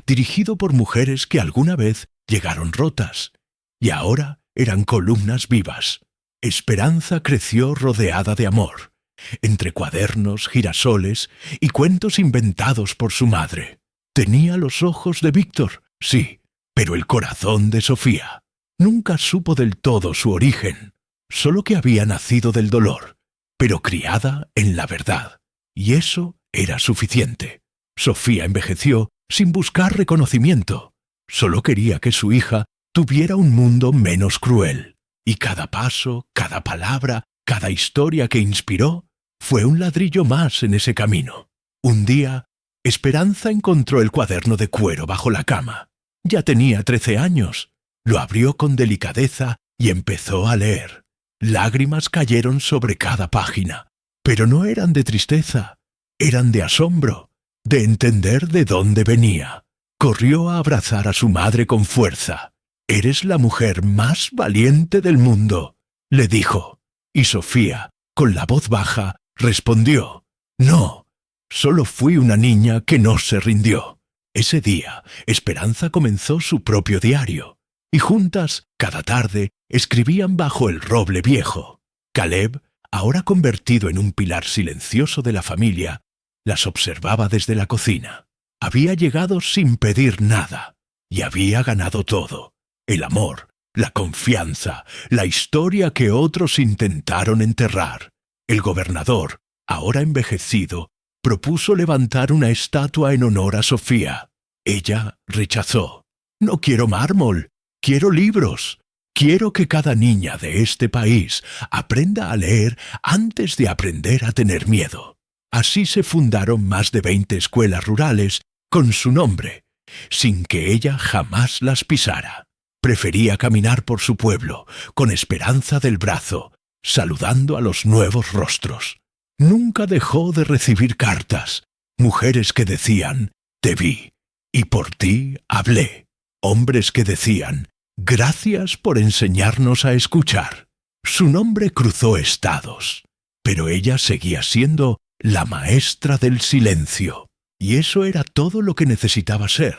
dirigido por mujeres que alguna vez llegaron rotas, y ahora eran columnas vivas. Esperanza creció rodeada de amor, entre cuadernos, girasoles y cuentos inventados por su madre. Tenía los ojos de Víctor, sí, pero el corazón de Sofía. Nunca supo del todo su origen, solo que había nacido del dolor, pero criada en la verdad. Y eso era suficiente. Sofía envejeció sin buscar reconocimiento. Solo quería que su hija tuviera un mundo menos cruel. Y cada paso, cada palabra, cada historia que inspiró fue un ladrillo más en ese camino. Un día, Esperanza encontró el cuaderno de cuero bajo la cama. Ya tenía 13 años. Lo abrió con delicadeza y empezó a leer. Lágrimas cayeron sobre cada página, pero no eran de tristeza, eran de asombro, de entender de dónde venía. Corrió a abrazar a su madre con fuerza. «Eres la mujer más valiente del mundo», le dijo. Y Sofía, con la voz baja, respondió: «No, solo fui una niña que no se rindió». Ese día, Esperanza comenzó su propio diario, y juntas, cada tarde, escribían bajo el roble viejo. Caleb, ahora convertido en un pilar silencioso de la familia, las observaba desde la cocina. Había llegado sin pedir nada, y había ganado todo: el amor, la confianza, la historia que otros intentaron enterrar. El gobernador, ahora envejecido, propuso levantar una estatua en honor a Sofía. Ella rechazó. «No quiero mármol, quiero libros. Quiero que cada niña de este país aprenda a leer antes de aprender a tener miedo». Así se fundaron más de 20 escuelas rurales con su nombre, sin que ella jamás las pisara. Prefería caminar por su pueblo, con Esperanza del brazo, saludando a los nuevos rostros. Nunca dejó de recibir cartas, mujeres que decían: «Te vi, y por ti hablé». Hombres que decían: «Gracias por enseñarnos a escuchar». Su nombre cruzó estados, pero ella seguía siendo la maestra del silencio. Y eso era todo lo que necesitaba ser.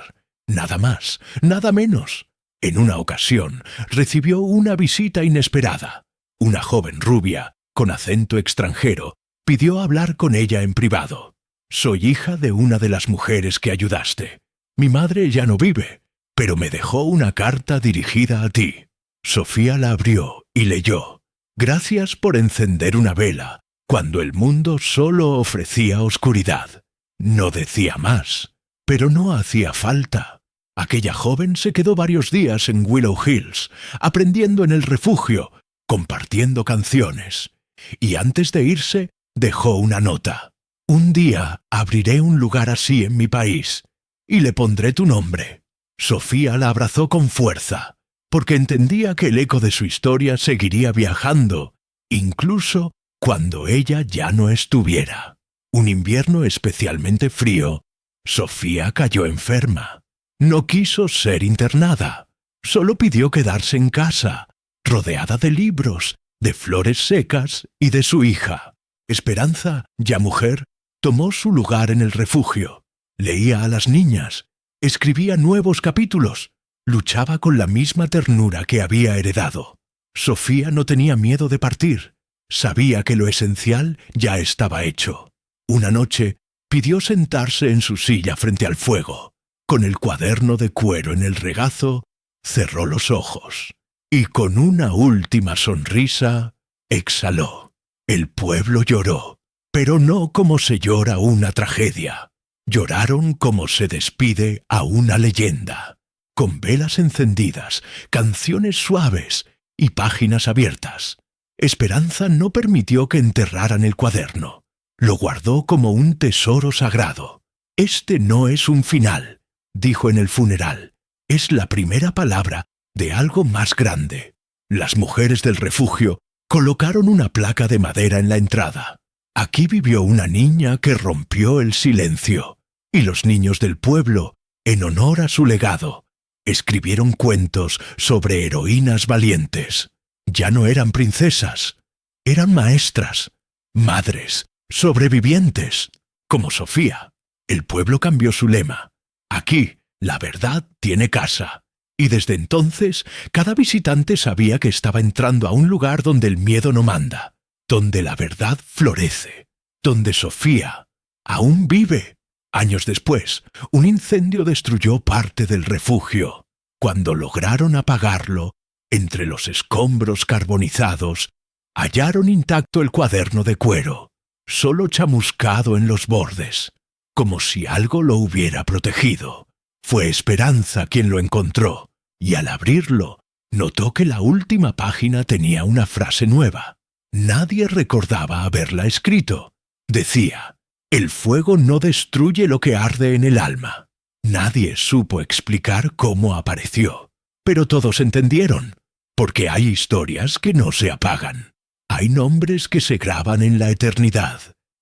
Nada más, nada menos. En una ocasión recibió una visita inesperada. Una joven rubia, con acento extranjero, pidió hablar con ella en privado. «Soy hija de una de las mujeres que ayudaste. Mi madre ya no vive, pero me dejó una carta dirigida a ti». Sofía la abrió y leyó: «Gracias por encender una vela cuando el mundo solo ofrecía oscuridad». No decía más, pero no hacía falta. Aquella joven se quedó varios días en Willow Hills, aprendiendo en el refugio, compartiendo canciones. Y antes de irse, dejó una nota: «Un día abriré un lugar así en mi país, y le pondré tu nombre». Sofía la abrazó con fuerza, porque entendía que el eco de su historia seguiría viajando, incluso cuando ella ya no estuviera. Un invierno especialmente frío, Sofía cayó enferma. No quiso ser internada, solo pidió quedarse en casa, rodeada de libros, de flores secas y de su hija. Esperanza, ya mujer, tomó su lugar en el refugio. Leía a las niñas, escribía nuevos capítulos, luchaba con la misma ternura que había heredado. Sofía no tenía miedo de partir, sabía que lo esencial ya estaba hecho. Una noche pidió sentarse en su silla frente al fuego. Con el cuaderno de cuero en el regazo, cerró los ojos y con una última sonrisa exhaló. El pueblo lloró, pero no como se llora una tragedia. Lloraron como se despide a una leyenda, con velas encendidas, canciones suaves y páginas abiertas. Esperanza no permitió que enterraran el cuaderno. Lo guardó como un tesoro sagrado. «Este no es un final», dijo en el funeral. «Es la primera palabra de algo más grande». Las mujeres del refugio colocaron una placa de madera en la entrada. «Aquí vivió una niña que rompió el silencio». Y los niños del pueblo, en honor a su legado, escribieron cuentos sobre heroínas valientes. Ya no eran princesas, eran maestras, madres, sobrevivientes, como Sofía. El pueblo cambió su lema: «Aquí, la verdad tiene casa». Y desde entonces, cada visitante sabía que estaba entrando a un lugar donde el miedo no manda, donde la verdad florece, donde Sofía aún vive. Años después, un incendio destruyó parte del refugio. Cuando lograron apagarlo, entre los escombros carbonizados, hallaron intacto el cuaderno de cuero, solo chamuscado en los bordes, como si algo lo hubiera protegido. Fue Esperanza quien lo encontró, y al abrirlo, notó que la última página tenía una frase nueva. Nadie recordaba haberla escrito. Decía: «El fuego no destruye lo que arde en el alma». Nadie supo explicar cómo apareció. Pero todos entendieron, porque hay historias que no se apagan. Hay nombres que se graban en la eternidad,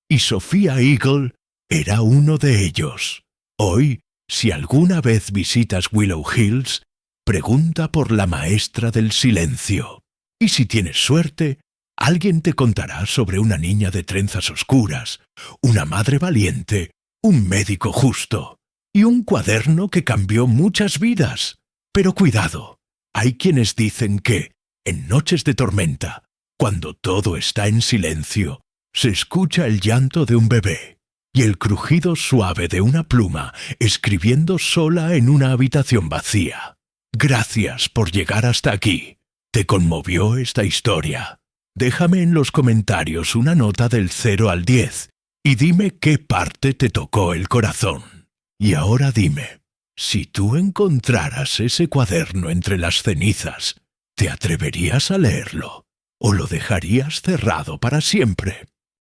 y Sophia Eagle era uno de ellos. Hoy, si alguna vez visitas Willow Hills, pregunta por la maestra del silencio. Y si tienes suerte, alguien te contará sobre una niña de trenzas oscuras, una madre valiente, un médico justo y un cuaderno que cambió muchas vidas. Pero cuidado, hay quienes dicen que, en noches de tormenta, cuando todo está en silencio, se escucha el llanto de un bebé y el crujido suave de una pluma escribiendo sola en una habitación vacía. Gracias por llegar hasta aquí. ¿Te conmovió esta historia? Déjame en los comentarios una nota del 0 al 10 y dime qué parte te tocó el corazón. Y ahora dime, si tú encontraras ese cuaderno entre las cenizas, ¿te atreverías a leerlo o lo dejarías cerrado para siempre?